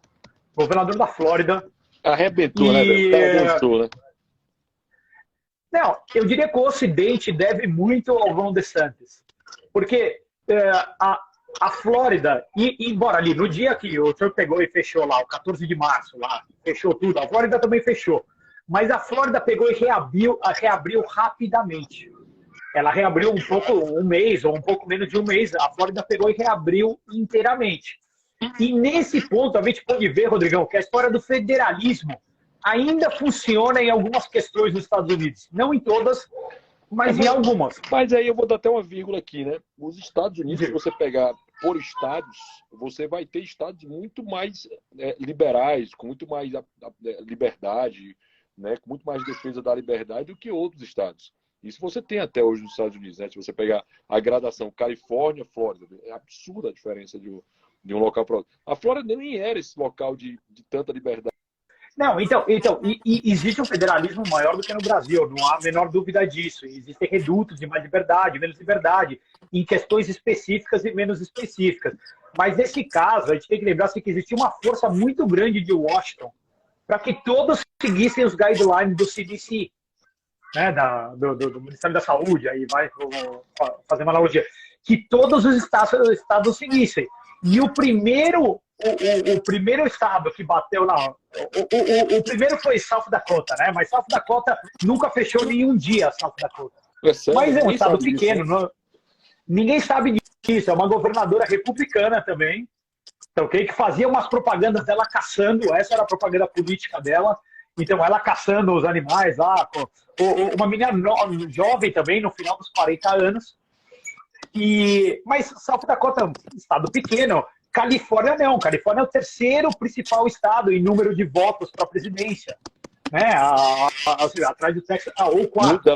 Speaker 2: governador da Flórida.
Speaker 1: Arrebentou, né, velho? Arrebentou, né?
Speaker 2: Não, eu diria que o Ocidente deve muito ao Ron DeSantis. Porque a Flórida, embora ali, no dia que o Trump pegou e fechou lá, o 14 de março, lá, fechou tudo, a Flórida também fechou. Mas a Flórida pegou e reabriu rapidamente. Ela reabriu um mês, ou um pouco menos de um mês. A Flórida pegou e reabriu inteiramente. E nesse ponto, a gente pode ver, Rodrigão, que a história do federalismo ainda funciona em algumas questões nos Estados Unidos. Não em todas, mas em algumas.
Speaker 1: Mas aí eu vou dar até uma vírgula aqui, né? Os Estados Unidos, se você pegar por estados, você vai ter estados muito mais liberais, com muito mais liberdade, né, com muito mais defesa da liberdade do que outros estados. Isso você tem até hoje nos Estados Unidos, né? Se você pegar a gradação Califórnia, Flórida, é absurda a diferença de um local para outro. A Flórida nem era esse local de tanta liberdade.
Speaker 2: Não, então existe um federalismo maior do que no Brasil, não há a menor dúvida disso. Existem redutos de mais liberdade, menos liberdade, em questões específicas e menos específicas. Mas nesse caso, a gente tem que lembrar que existia uma força muito grande de Washington para que todos seguissem os guidelines do CDC, né, do Ministério da Saúde, aí vai fazer uma analogia, que todos os estados seguissem. E o primeiro estado que bateu na... O primeiro foi South Dakota, né? Mas South Dakota nunca fechou nenhum dia, South Dakota. Mas é um estado pequeno, disso, né? Ninguém sabe disso. É uma governadora republicana também, okay? Que fazia umas propagandas dela caçando, essa era a propaganda política dela, então ela caçando os animais lá, uma menina jovem também, no final dos 40 anos, mas South Dakota é um estado pequeno, Califórnia não, Califórnia é o terceiro principal estado em número de votos para a presidência, né? Atrás do Texas, o quarto,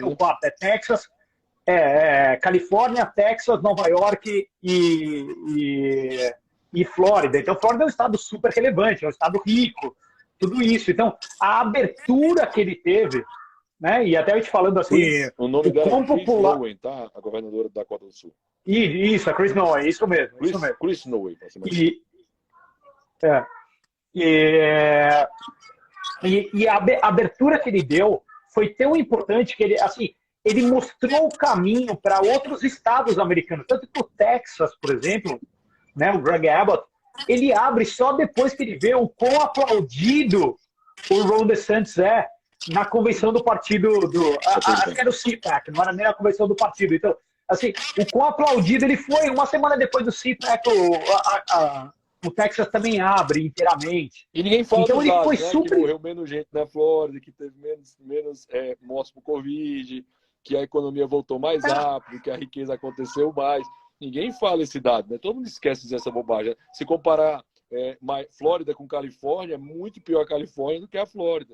Speaker 2: o quarto é Texas, Califórnia, Texas, Nova York e Flórida. Então, Flórida é um estado super relevante, é um estado rico, tudo isso. Então, a abertura que ele teve, né? E até a gente falando assim...
Speaker 1: O nome dela é Chris Nowen, tá? A governadora da Dakota do Sul.
Speaker 2: Isso, a Chris Nowen, isso mesmo.
Speaker 1: Chris Nowen.
Speaker 2: E a abertura que ele deu foi tão importante que ele mostrou o caminho para outros estados americanos. Tanto que o Texas, por exemplo, né, o Greg Abbott, ele abre só depois que ele vê o quão aplaudido o Ron DeSantis é na convenção do partido acho que era o CPAC, não era nem a convenção do partido. Então, assim, o quão aplaudido ele foi. Uma semana depois do CPAC, o Texas também abre inteiramente.
Speaker 1: E ninguém fala
Speaker 2: então,
Speaker 1: dos
Speaker 2: ele
Speaker 1: lados,
Speaker 2: foi
Speaker 1: né?
Speaker 2: super...
Speaker 1: Que morreu menos gente na Flórida, que teve menos mortes por Covid, que a economia voltou mais rápido, que a riqueza aconteceu mais. Ninguém fala esse dado, né? Todo mundo esquece dessa bobagem. Se comparar Flórida com Califórnia, é muito pior a Califórnia do que a Flórida.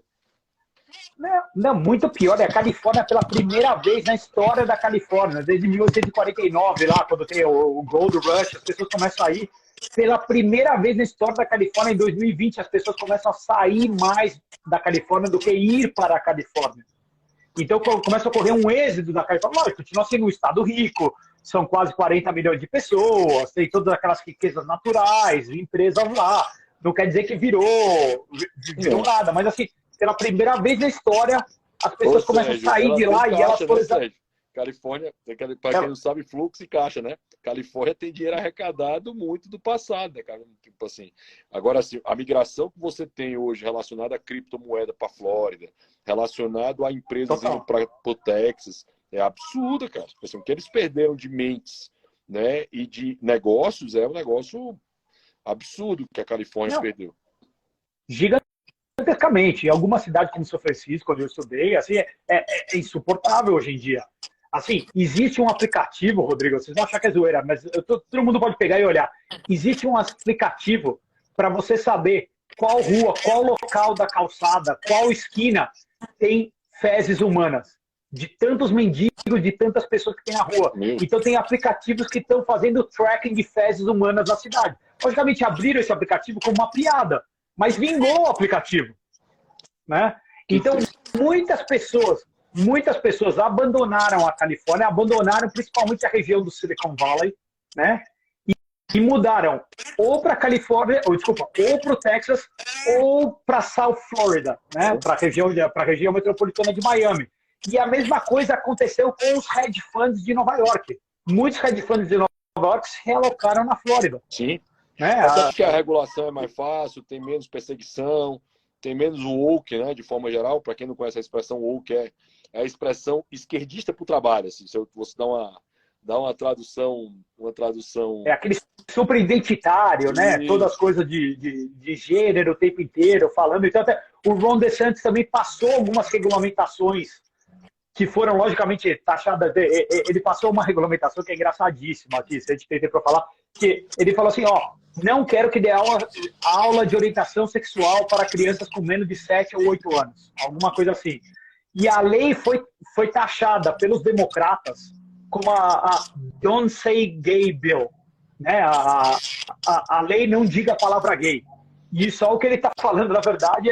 Speaker 2: Não, muito pior. É a Califórnia pela primeira vez na história da Califórnia, desde 1849, lá, quando tem o Gold Rush, as pessoas começam a ir. Pela primeira vez na história da Califórnia, em 2020, as pessoas começam a sair mais da Califórnia do que ir para a Califórnia. Então começa a ocorrer um êxodo da Califórnia. Lógico, continua sendo um estado rico, são quase 40 milhões de pessoas, tem todas aquelas riquezas naturais, empresas lá. Não quer dizer que virou nada, mas assim, pela primeira vez na história, as pessoas começam a sair de lá e elas, por exemplo...
Speaker 1: Califórnia, para quem não sabe, fluxo e caixa, né? Califórnia tem dinheiro arrecadado muito do passado, né, cara? Tipo assim, agora, assim, a migração que você tem hoje relacionada à criptomoeda para a Flórida, relacionado a empresas indo para o Texas, é absurda, cara. Tipo assim, o que eles perderam de mentes, né, e de negócios é um negócio absurdo que a Califórnia perdeu.
Speaker 2: Gigantescamente. Em alguma cidade como São Francisco, onde eu estudei, assim, é insuportável hoje em dia. Assim, existe um aplicativo, Rodrigo, vocês vão achar que é zoeira, mas todo mundo pode pegar e olhar. Existe um aplicativo para você saber qual rua, qual local da calçada, qual esquina tem fezes humanas. De tantos mendigos, de tantas pessoas que tem na rua. Então tem aplicativos que estão fazendo tracking de fezes humanas na cidade. Logicamente abriram esse aplicativo como uma piada, mas vingou o aplicativo, né? Então muitas pessoas abandonaram a Califórnia, abandonaram principalmente a região do Silicon Valley, né? E mudaram ou para a Califórnia, ou para o Texas, ou para South Florida, né? Para a região metropolitana de Miami. E a mesma coisa aconteceu com os hedge funds de Nova York. Muitos hedge funds de Nova York se realocaram na Flórida.
Speaker 1: Sim.
Speaker 2: Né?
Speaker 1: Acho que a regulação é mais fácil, tem menos perseguição, tem menos woke, né? De forma geral. Para quem não conhece a expressão woke, é a expressão esquerdista para o trabalho. Assim, se você dá uma tradução...
Speaker 2: É aquele super identitário, né? Todas as coisas de gênero o tempo inteiro, falando. Então, até o Ron DeSantis também passou algumas regulamentações que foram, logicamente, taxadas. Ele passou uma regulamentação que é engraçadíssima aqui, se a gente tem para falar, que ele falou assim, não quero que dê aula de orientação sexual para crianças com menos de 7 ou 8 anos. Alguma coisa assim. E a lei foi taxada pelos democratas como a Don't Say Gay Bill. Né? A lei não diga a palavra gay. E só o que ele está falando, na verdade,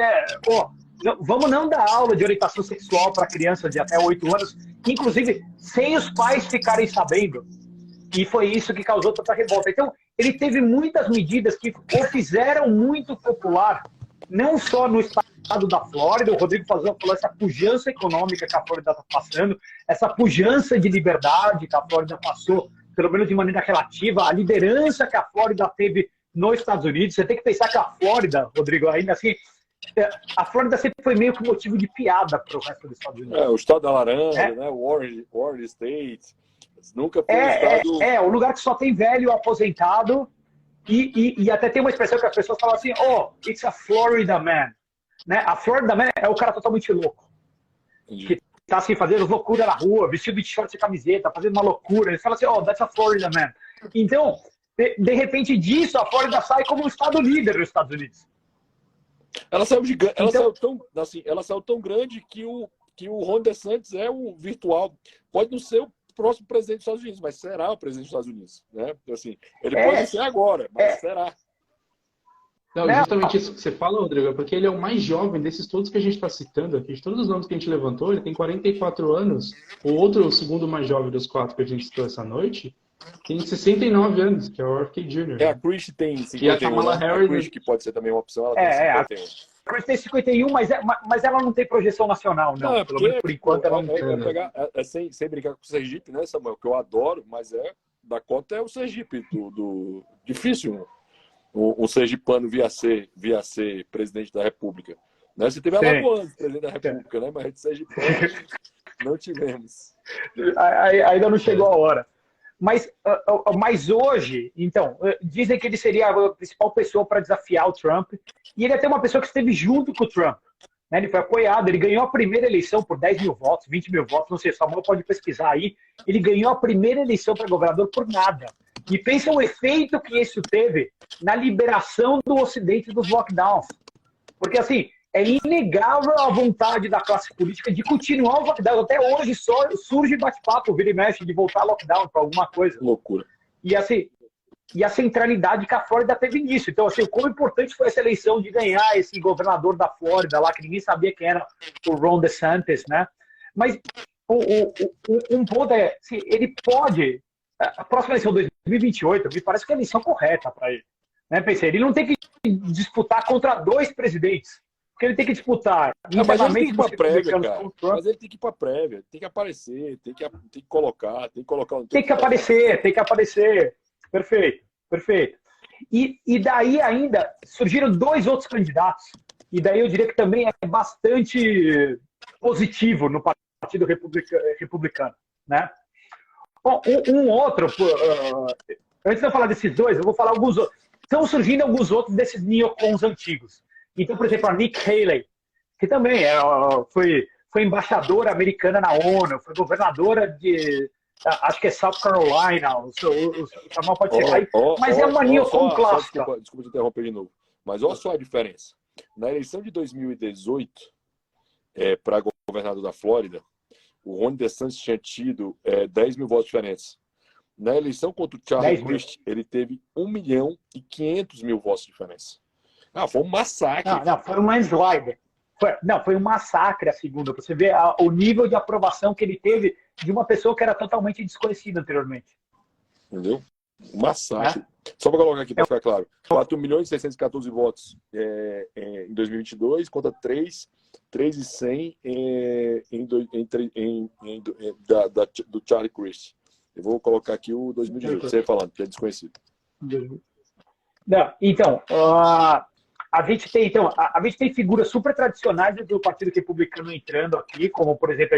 Speaker 2: vamos não dar aula de orientação sexual para crianças de até 8 anos, inclusive sem os pais ficarem sabendo. E foi isso que causou tanta revolta. Então, ele teve muitas medidas que o fizeram muito popular, não só no estado da Flórida. O Rodrigo falou essa pujança econômica que a Flórida está passando, essa pujança de liberdade que a Flórida passou, pelo menos de maneira relativa, a liderança que a Flórida teve nos Estados Unidos. Você tem que pensar que a Flórida, Rodrigo, ainda assim, a Flórida sempre foi meio que motivo de piada para o resto dos Estados Unidos.
Speaker 1: O estado da laranja, né? O Orange State. Nunca foi um estado...
Speaker 2: o lugar que só tem velho aposentado e até tem uma expressão que as pessoas falam assim, it's a Florida man. Né? A Florida man é o cara totalmente louco.
Speaker 1: Entendi.
Speaker 2: Que tá assim, fazendo loucura na rua, vestido de shorts e camiseta, fazendo uma loucura. Eles falam assim, that's a Florida man. Então, de repente disso, a Flórida sai como um estado líder dos Estados Unidos.
Speaker 1: Ela saiu gigante, ela saiu tão grande que o Ron DeSantis é o virtual. Pode não ser o próximo presidente dos Estados Unidos, mas será o presidente dos Estados Unidos, né? Então, assim, ele pode ser agora, mas será.
Speaker 3: Não, justamente isso que você fala, Rodrigo, é porque ele é o mais jovem desses todos que a gente está citando aqui. De todos os nomes que a gente levantou, ele tem 44 anos. O segundo mais jovem dos 4 que a gente citou essa noite, tem 69 anos, que é o RFK Jr.
Speaker 1: A Chris tem 51.
Speaker 3: E a Kamala Harris...
Speaker 1: A Chris, que pode ser também uma opção, ela tem 51.
Speaker 2: A Chris tem 51, mas ela não tem projeção nacional, não.
Speaker 1: Não,
Speaker 2: pelo menos por enquanto ela não
Speaker 1: tem. Sem brincar com o Sergipe, né, Samuel? Que eu adoro, mas da conta é o Sergipe. Difícil um sergipano via ser presidente da República. Né? Você teve a Alagoas, presidente da República, né? Mas de sergipano não tivemos.
Speaker 2: Ainda não chegou a hora. Mas hoje, então, dizem que ele seria a principal pessoa para desafiar o Trump. E ele é até uma pessoa que esteve junto com o Trump. Né? Ele foi apoiado, ele ganhou a primeira eleição por 10 mil votos, 20 mil votos, não sei, Samuel pode pesquisar aí. Ele ganhou a primeira eleição para governador por nada. E pensa o efeito que isso teve na liberação do Ocidente dos lockdowns. Porque, assim, é inegável a vontade da classe política de continuar o lockdown. Até hoje só surge bate-papo, vira e mexe, de voltar lockdown para alguma coisa.
Speaker 1: Loucura.
Speaker 2: E assim, e a centralidade que a Flórida teve nisso. Então, assim, como importante foi essa eleição de ganhar esse governador da Flórida lá, que ninguém sabia quem era o Ron DeSantis, né? Mas um ponto é, assim, ele pode a próxima eleição, 2028, me parece que é a eleição correta para ele. Né? Pensei, ele não tem que disputar contra 2 presidentes, porque ele tem que disputar
Speaker 1: mas ele tem que ir
Speaker 2: internamente
Speaker 1: para
Speaker 2: dos
Speaker 1: prévia,
Speaker 2: republicanos
Speaker 1: cara.
Speaker 2: com o Trump.
Speaker 1: Mas ele tem que ir para prévia, tem que aparecer, tem que colocar, tem que colocar...
Speaker 2: Tem que aparecer, tem que aparecer. Perfeito, perfeito. E daí ainda surgiram 2 outros candidatos, e daí eu diria que também é bastante positivo no Partido Republicano. Né? Bom, um outro, antes de eu falar desses 2, eu vou falar alguns outros. Estão surgindo alguns outros desses neocons antigos. Então, por exemplo, a Nikki Haley, que também foi embaixadora americana na ONU, foi governadora de, acho que é South Carolina, o Samuel pode ser, mas é uma neocon clássica.
Speaker 1: Desculpa te interromper de novo, mas olha só a diferença. Na eleição de 2018, para governador da Flórida, o Ron DeSantis tinha tido 10 mil votos diferentes. Na eleição contra o Charlie Crist, ele teve 1.500.000 votos de diferença. Foi um massacre.
Speaker 2: Não, foi uma slide. Foi um massacre a segunda. Você vê o nível de aprovação que ele teve de uma pessoa que era totalmente desconhecida anteriormente.
Speaker 1: Entendeu? Um massacre. Só para colocar aqui, para ficar claro. 4.614 votos em 2022 contra 3.100 do Charlie Crist. Eu vou colocar aqui o 2018, você falando, que é desconhecido.
Speaker 2: Não, então, a gente tem figuras super tradicionais do Partido Republicano entrando aqui, como, por exemplo,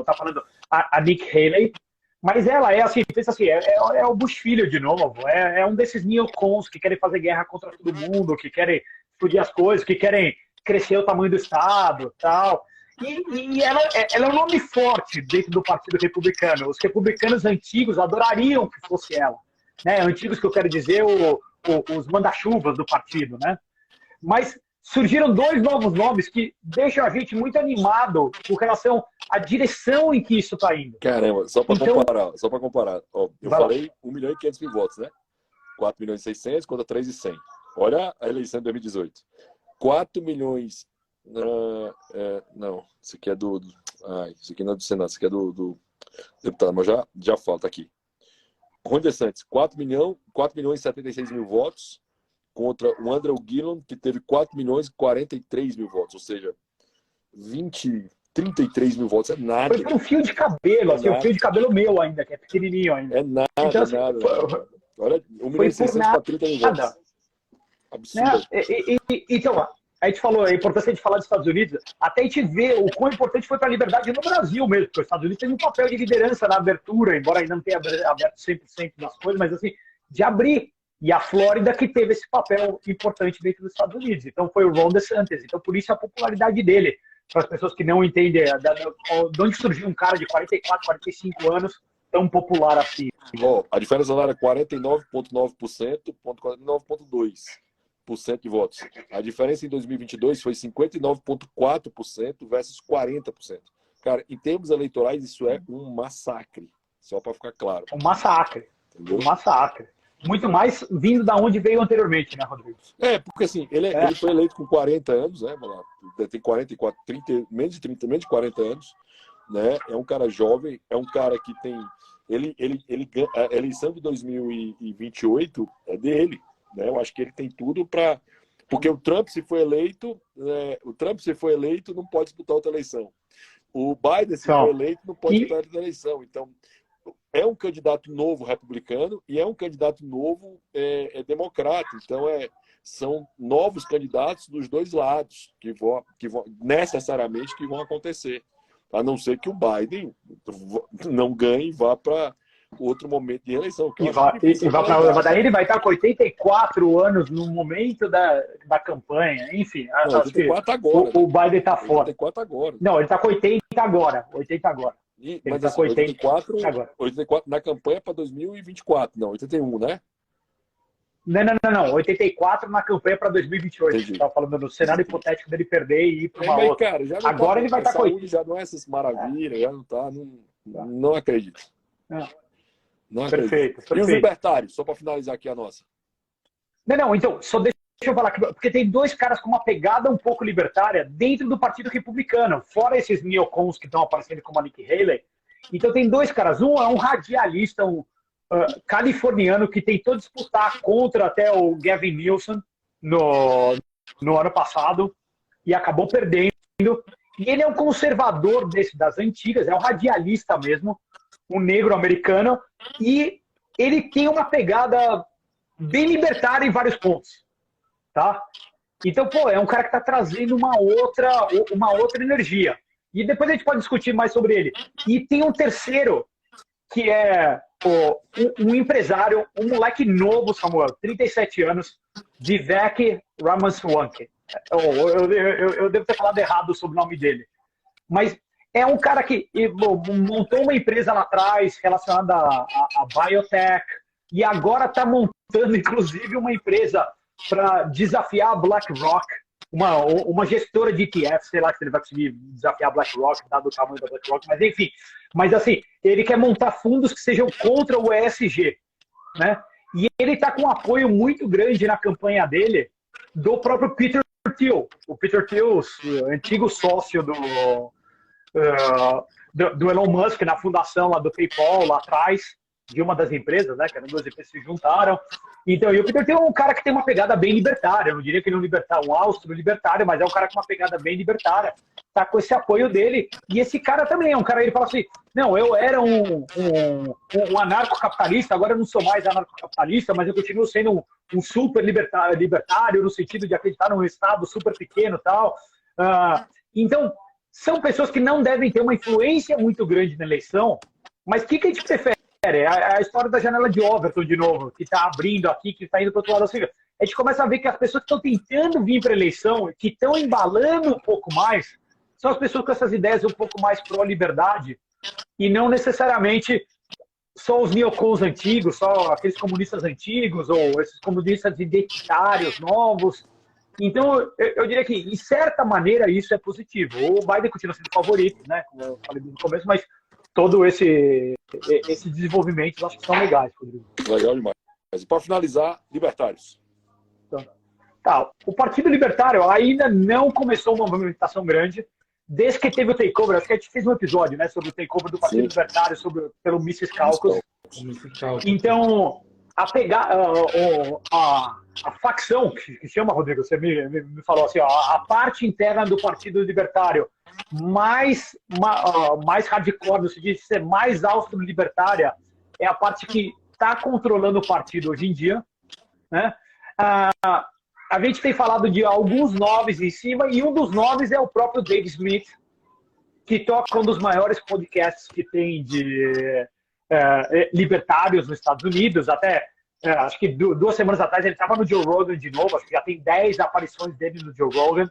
Speaker 2: tá falando a Nikki Haley, mas ela é assim, pensa assim, é o Bush filho de novo, é um desses neocons que querem fazer guerra contra todo mundo, que querem explodir as coisas, que querem crescer o tamanho do Estado, tal. E ela é um nome forte dentro do Partido Republicano. Os republicanos antigos adorariam que fosse ela. Né? Antigos que eu quero dizer, os manda-chuvas do partido. Né? Mas surgiram 2 novos nomes que deixam a gente muito animado com relação à direção em que isso está indo.
Speaker 1: Caramba, só para comparar. Ó, eu falei 1.500.000 votos, né? 4.600.000 contra 3.100. Olha a eleição de 2018. 4 milhões... não, isso aqui é isso aqui não é do Senado, isso aqui é do deputado, mas já falta aqui. Ron DeSantis, 4.076.000 votos contra o Andrew Gillum, que teve 4.043.000 votos, ou seja, 33.000 votos, é nada.
Speaker 2: Foi por um fio de cabelo, assim, um fio de cabelo meu ainda, que é pequenininho ainda.
Speaker 1: É nada, então, assim, nada. Olha, 1.600.000 para 30.000 votos. Absurdo.
Speaker 2: Então, a gente falou, é importante a gente falar dos Estados Unidos, até a gente ver o quão importante foi para a liberdade no Brasil mesmo, porque os Estados Unidos têm um papel de liderança na abertura, embora ainda não tenha aberto 100% das coisas, mas assim, de abrir. E a Flórida que teve esse papel importante dentro dos Estados Unidos. Então foi o Ron DeSantis. Então por isso a popularidade dele, para as pessoas que não entendem de onde surgiu um cara de 44, 45 anos tão popular assim.
Speaker 1: A diferença lá era 49,9% contra 49,2% de votos. A diferença em 2022 foi 59,4% versus 40%. Cara, em termos eleitorais, isso é um massacre. Só para ficar claro.
Speaker 2: Um massacre. Entendeu? Um massacre. Muito mais vindo da onde veio anteriormente, né, Rodrigo?
Speaker 1: Porque assim, ele foi eleito com 40 anos, né? Tem 44, 30, menos de 40 anos, né? É um cara jovem, é um cara que tem... a eleição de 2028 é dele, né? Eu acho que ele tem tudo para... Porque o Trump, se foi eleito, não pode disputar outra eleição. O Biden, se for eleito, não pode disputar outra eleição. Então, é um candidato novo republicano e é um candidato novo democrata. Então, são novos candidatos dos 2 lados que vão necessariamente que vão acontecer. A não ser que o Biden não ganhe e vá para outro momento de eleição.
Speaker 2: Daí ele vai estar com 84 anos no momento da campanha. Enfim,
Speaker 1: não, 84 agora.
Speaker 2: O Biden está fora.
Speaker 1: 84 agora.
Speaker 2: Não, ele está com 80 agora. 80 agora.
Speaker 1: Mas assim, 84 na campanha para 2024. Não, 81, né?
Speaker 2: Não. 84 na campanha para 2028. Estava falando no cenário hipotético dele perder e ir para uma outra.
Speaker 1: Cara,
Speaker 2: agora ele vai estar com 80.
Speaker 1: Já não é essas maravilhas, já não está. Não acredito. Não acredito.
Speaker 2: Perfeito.
Speaker 1: E os libertários, só para finalizar aqui a nossa.
Speaker 2: Não, então, só deixa eu falar aqui, porque tem 2 caras com uma pegada um pouco libertária dentro do Partido Republicano, fora esses neocons que estão aparecendo como a Nikki Haley. Então tem 2 caras, um é um radialista, californiano que tentou disputar contra até o Gavin Newsom no ano passado e acabou perdendo. E ele é um conservador das antigas, é um radialista mesmo, um negro americano, e ele tem uma pegada bem libertária em vários pontos, tá? Então, pô, é um cara que está trazendo uma outra energia. E depois a gente pode discutir mais sobre ele. E tem um terceiro, que é um empresário, um moleque novo, Samuel, 37 anos, Vivek Ramaswamy. Eu devo ter falado errado sobre o nome dele. Mas é um cara que montou uma empresa lá atrás relacionada a biotech e agora está montando, inclusive, uma empresa para desafiar a BlackRock, uma gestora de ETF, sei lá se ele vai conseguir desafiar a BlackRock, dado o tamanho da BlackRock, mas enfim. Mas assim, ele quer montar fundos que sejam contra o ESG, né? E ele está com um apoio muito grande na campanha dele do próprio Peter Thiel. O Peter Thiel, antigo sócio do Elon Musk na fundação lá do PayPal, lá atrás, de uma das empresas, né? Que eram duas empresas que se juntaram. Então, e o Peter Thiel é um cara que tem uma pegada bem libertária. Eu não diria que ele é um austro-libertário, mas é um cara com uma pegada bem libertária. Tá com esse apoio dele. E esse cara também é um cara, ele fala assim, não, eu era um anarcocapitalista, agora eu não sou mais anarcocapitalista, mas eu continuo sendo um super libertário, no sentido de acreditar num Estado super pequeno e tal. Então, são pessoas que não devem ter uma influência muito grande na eleição, mas o que a gente prefere? A história da janela de Overton, de novo, que está abrindo aqui, que está indo para o outro lado da sigla. A gente começa a ver que as pessoas que estão tentando vir para a eleição, que estão embalando um pouco mais, são as pessoas com essas ideias um pouco mais pró-liberdade, e não necessariamente só os neocons antigos, só aqueles comunistas antigos, ou esses comunistas identitários novos. Então, eu diria que, de certa maneira, isso é positivo. O Biden continua sendo favorito, né? Como eu falei no começo, mas todo esse desenvolvimento, eu acho que são legais, Rodrigo.
Speaker 1: Legal demais. E para finalizar, libertários.
Speaker 2: Então, tá, o Partido Libertário ainda não começou uma movimentação grande, desde que teve o takeover. Acho que a gente fez um episódio, né, sobre o takeover do Partido Libertário pelo Mises Caucus. Então, a facção, que chama, Rodrigo, você me falou assim, ó, a parte interna do Partido Libertário mais hardcore, no sentido de ser mais austro-libertária, é a parte que está controlando o partido hoje em dia, né? A gente tem falado de alguns nomes em cima, e um dos nomes é o próprio Dave Smith, que toca um dos maiores podcasts que tem de libertários nos Estados Unidos. Até acho que 2 semanas atrás ele estava no Joe Rogan de novo, acho que já tem 10 aparições dele no Joe Rogan.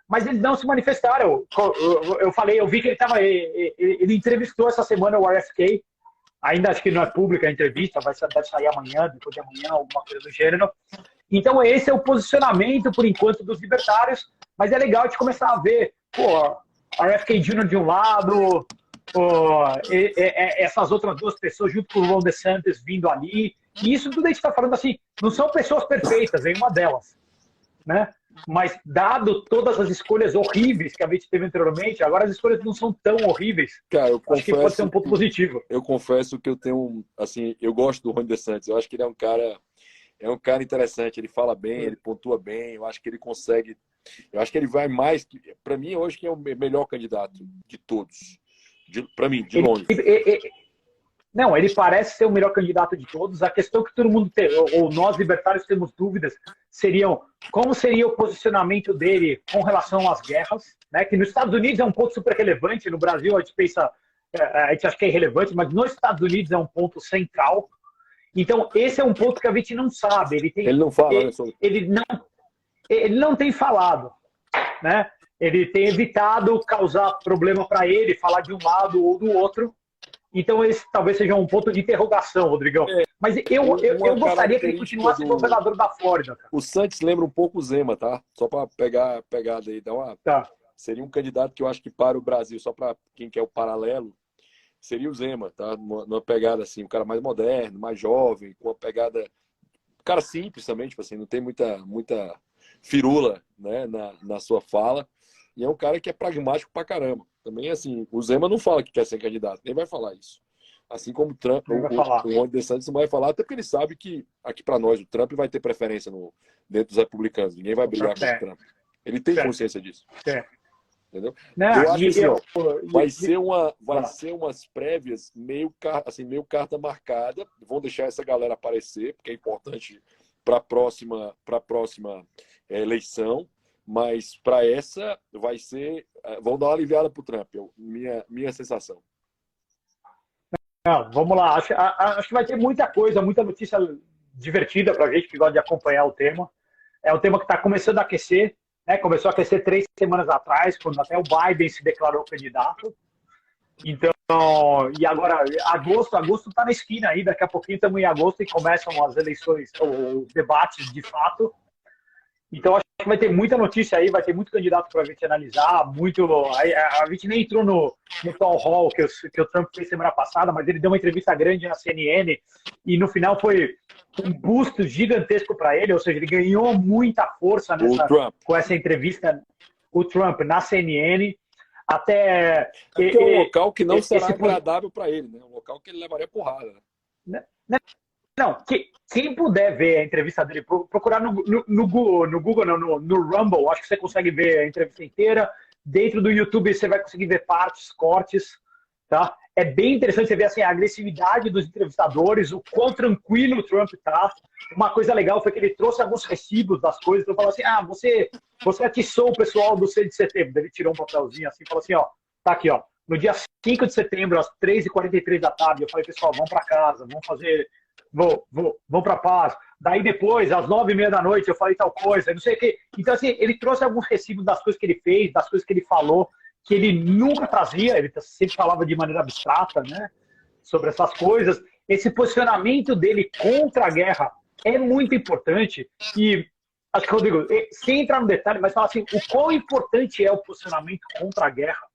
Speaker 2: Mas eles não se manifestaram. Eu vi que ele entrevistou essa semana o RFK. Ainda acho que não é pública a entrevista, deve sair amanhã, depois de amanhã, alguma coisa do gênero. Então, esse é o posicionamento, por enquanto, dos libertários. Mas é legal de começar a ver, RFK Jr. de um lado, essas outras 2 pessoas junto com o Ron DeSantis vindo ali. E isso tudo a gente está falando assim, não são pessoas perfeitas, é uma delas, né? Mas, dado todas as escolhas horríveis que a gente teve anteriormente, agora as escolhas não são tão horríveis.
Speaker 1: Cara,
Speaker 2: acho que pode ser um ponto positivo.
Speaker 1: Eu confesso que eu tenho, assim, eu gosto do Ron DeSantis. Eu acho que ele é um cara interessante. Ele fala bem, ele pontua bem. Eu acho que ele consegue. Eu acho que ele vai mais. Para mim, hoje, quem é o melhor candidato de todos? Para mim, de longe.
Speaker 2: Não, ele parece ser o melhor candidato de todos. A questão que todo mundo tem, ou nós libertários temos dúvidas, seriam como seria o posicionamento dele com relação às guerras, né? Que nos Estados Unidos é um ponto super relevante, no Brasil a gente pensa, a gente acha que é irrelevante, mas nos Estados Unidos é um ponto central. Então, esse é um ponto que a gente não sabe.
Speaker 1: Ele não fala,
Speaker 2: ele não tem falado, né? Ele tem evitado causar problema para ele, falar de um lado ou do outro. Então, esse talvez seja um ponto de interrogação, Rodrigão. Mas eu gostaria que ele continuasse governador da Flórida. Cara.
Speaker 1: O Santos lembra um pouco o Zema, tá? Só para pegar a pegada aí. Seria um candidato que eu acho que para o Brasil, só para quem quer o paralelo, seria o Zema, tá? Numa pegada assim, um cara mais moderno, mais jovem, com uma pegada... Um cara simples também, tipo assim, não tem muita firula, né, na sua fala. E é um cara que é pragmático pra caramba. Também, assim, o Zema não fala que quer ser candidato, nem vai falar isso. Assim como o Trump,
Speaker 2: Ele vai falar.
Speaker 1: o Ron DeSantis não vai falar, até porque ele sabe que, aqui para nós, o Trump vai ter preferência dentro dos republicanos. Ninguém vai brigar com o Trump. Ele tem consciência disso. Entendeu?
Speaker 2: Não,
Speaker 1: eu acho que assim, vai
Speaker 2: vai
Speaker 1: ser umas prévias meio carta marcada. Vão deixar essa galera aparecer, porque é importante para a próxima eleição. Mas para essa vai ser. Vão dar uma aliviada para o Trump, minha sensação.
Speaker 2: Não, vamos lá. Acho que vai ter muita coisa, muita notícia divertida para a gente que gosta de acompanhar o tema. É um tema que está começando a aquecer. Começou a aquecer 3 semanas atrás, quando até o Biden se declarou candidato. Então, e agora, agosto está na esquina aí, daqui a pouquinho estamos em agosto e começam as eleições, os debates de fato. Então, acho que vai ter muita notícia aí, vai ter muito candidato para a gente analisar, a gente nem entrou no town hall que o Trump fez semana passada, mas ele deu uma entrevista grande na CNN e no final foi um busto gigantesco para ele, ou seja, ele ganhou muita força com essa entrevista, o Trump, na CNN.
Speaker 1: É um local que não será agradável para ele, né? Um local que ele levaria porrada.
Speaker 2: Não, quem puder ver a entrevista dele, procurar no Google, não, no Rumble, acho que você consegue ver a entrevista inteira. Dentro do YouTube você vai conseguir ver partes, cortes, tá? É bem interessante você ver assim, a agressividade dos entrevistadores, o quão tranquilo o Trump tá. Uma coisa legal foi que ele trouxe alguns recibos das coisas, então falou assim, você atiçou o pessoal do 6 de setembro. Ele tirou um papelzinho assim e falou assim, ó, tá aqui, ó, no dia 5 de setembro, às 3h43 da tarde, eu falei, pessoal, vamos para casa, vamos fazer... Vou para paz. Daí depois, às 9h30 da noite, eu falei tal coisa, não sei o quê. Então, assim, ele trouxe alguns recibos das coisas que ele fez, das coisas que ele falou, que ele nunca trazia, ele sempre falava de maneira abstrata, né, sobre essas coisas. Esse posicionamento dele contra a guerra é muito importante. E, acho que, Rodrigo, sem entrar no detalhe, mas falar assim, o quão importante é o posicionamento contra a guerra.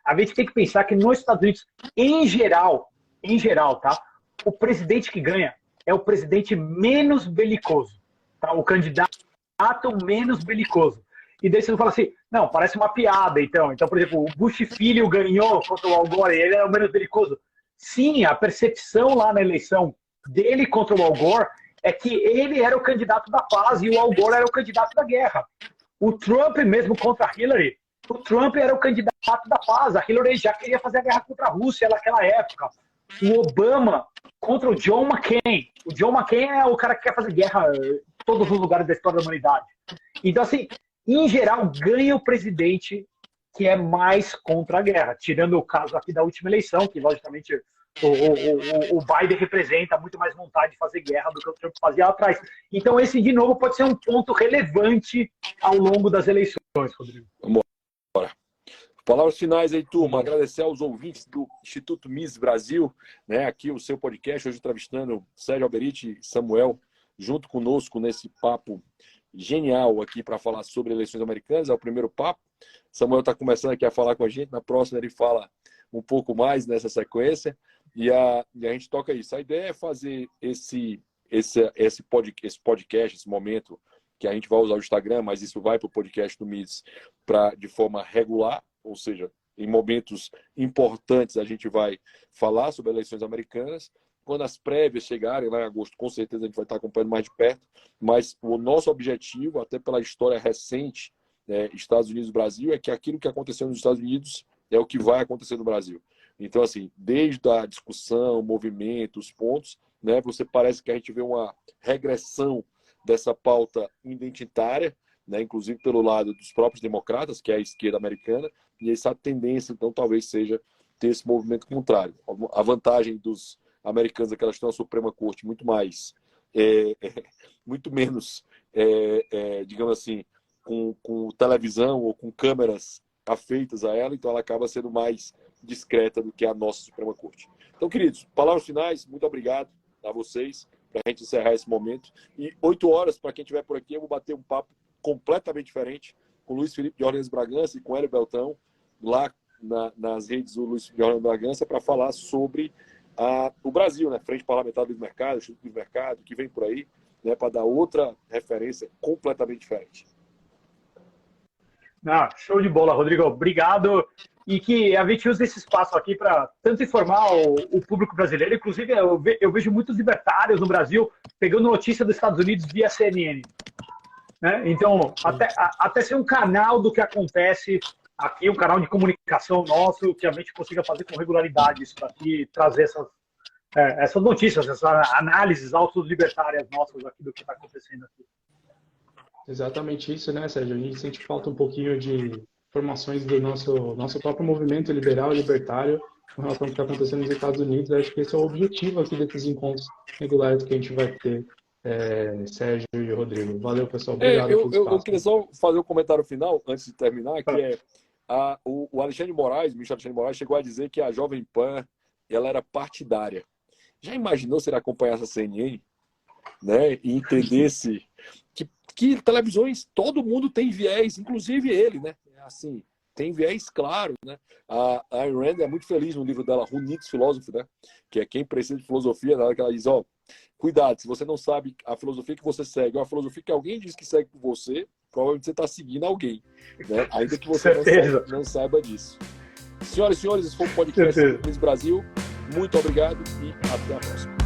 Speaker 2: A gente tem que pensar que nos Estados Unidos, em geral, tá? O presidente que ganha é o presidente menos belicoso, tá? O candidato menos belicoso. E daí você não fala assim, não, parece uma piada, então. Então, por exemplo, o Bush filho ganhou contra o Al Gore, ele era o menos belicoso. Sim, a percepção lá na eleição dele contra o Al Gore é que ele era o candidato da paz e o Al Gore era o candidato da guerra. O Trump mesmo contra a Hillary, o Trump era o candidato da paz, a Hillary já queria fazer a guerra contra a Rússia naquela época. O Obama contra o John McCain. O John McCain é o cara que quer fazer guerra em todos os lugares da história da humanidade. Então, assim, em geral, ganha o presidente que é mais contra a guerra. Tirando o caso aqui da última eleição, que, logicamente, o Biden representa muito mais vontade de fazer guerra do que o Trump fazia lá atrás. Então, esse, de novo, pode ser um ponto relevante ao longo das eleições, Rodrigo.
Speaker 1: Vamos embora. Palavras finais aí, turma. Agradecer aos ouvintes do Instituto Mises Brasil, né? Aqui o seu podcast, hoje entrevistando Sérgio Alberiti e Samuel, junto conosco nesse papo genial aqui para falar sobre eleições americanas. É o primeiro papo. Samuel está começando aqui a falar com a gente. Na próxima ele fala um pouco mais nessa sequência. E a gente toca isso. A ideia é fazer esse podcast, esse momento, que a gente vai usar o Instagram, mas isso vai para o podcast do Mises de forma regular. Ou seja, em momentos importantes a gente vai falar sobre eleições americanas. Quando as prévias chegarem lá em agosto, com certeza a gente vai estar acompanhando mais de perto. Mas o nosso objetivo, até pela história recente, Estados Unidos e Brasil, é que aquilo que aconteceu nos Estados Unidos é o que vai acontecer no Brasil. Então, assim, desde a discussão, o movimento, os pontos, né, você parece que a gente vê uma regressão dessa pauta identitária, né, inclusive pelo lado dos próprios democratas, que é a esquerda americana, e essa tendência, então, talvez seja ter esse movimento contrário. A vantagem dos americanos é que elas estão na Suprema Corte muito menos, digamos assim, com televisão ou com câmeras afeitas a ela, então ela acaba sendo mais discreta do que a nossa Suprema Corte. Então, queridos, palavras finais, muito obrigado a vocês, para a gente encerrar esse momento. E 8 horas, para quem estiver por aqui, eu vou bater um papo completamente diferente com o Luiz Felipe de Orleans Bragança e com o Hélio Beltrão, lá nas redes do Luiz Felipe de Orleans Bragança, para falar sobre o Brasil, né? Frente Parlamentar do Mercado, Instituto do Mercado, que vem por aí, né? Para dar outra referência completamente diferente.
Speaker 2: Show de bola, Rodrigo. Obrigado. e que a gente usa esse espaço aqui para tanto informar o público brasileiro, inclusive eu vejo muitos libertários no Brasil pegando notícia dos Estados Unidos via CNN. Né? Então, até ser um canal do que acontece aqui, um canal de comunicação nosso, que a gente consiga fazer com regularidade isso daqui, trazer essas notícias, essas análises auto-libertárias nossas aqui do que está acontecendo aqui.
Speaker 3: Exatamente isso, né, Sérgio? A gente sente falta um pouquinho de informações do nosso próprio movimento liberal e libertário com relação ao que está acontecendo nos Estados Unidos. Eu acho que esse é o objetivo aqui desses encontros regulares que a gente vai ter, Sérgio e Rodrigo. Valeu, pessoal. Obrigado pelo espaço.
Speaker 1: Eu queria só fazer um comentário final, antes de terminar, que o Alexandre Moraes, o ministro Alexandre Moraes, chegou a dizer que a Jovem Pan ela era partidária. Já imaginou se ele acompanhasse a CNN, né, e entendesse que televisões, todo mundo tem viés, inclusive ele, né? Assim, tem viés claro, né? A Ayn Rand é muito feliz no livro dela, Who Needs Philosophy, né? Que é quem precisa de filosofia, na hora que ela diz, cuidado, se você não sabe a filosofia que você segue, ou a filosofia que alguém diz que segue por você, provavelmente você está seguindo alguém, né? Ainda que você não saiba disso. Senhoras e senhores, esse foi o podcast do Brasil. Muito obrigado e até a próxima.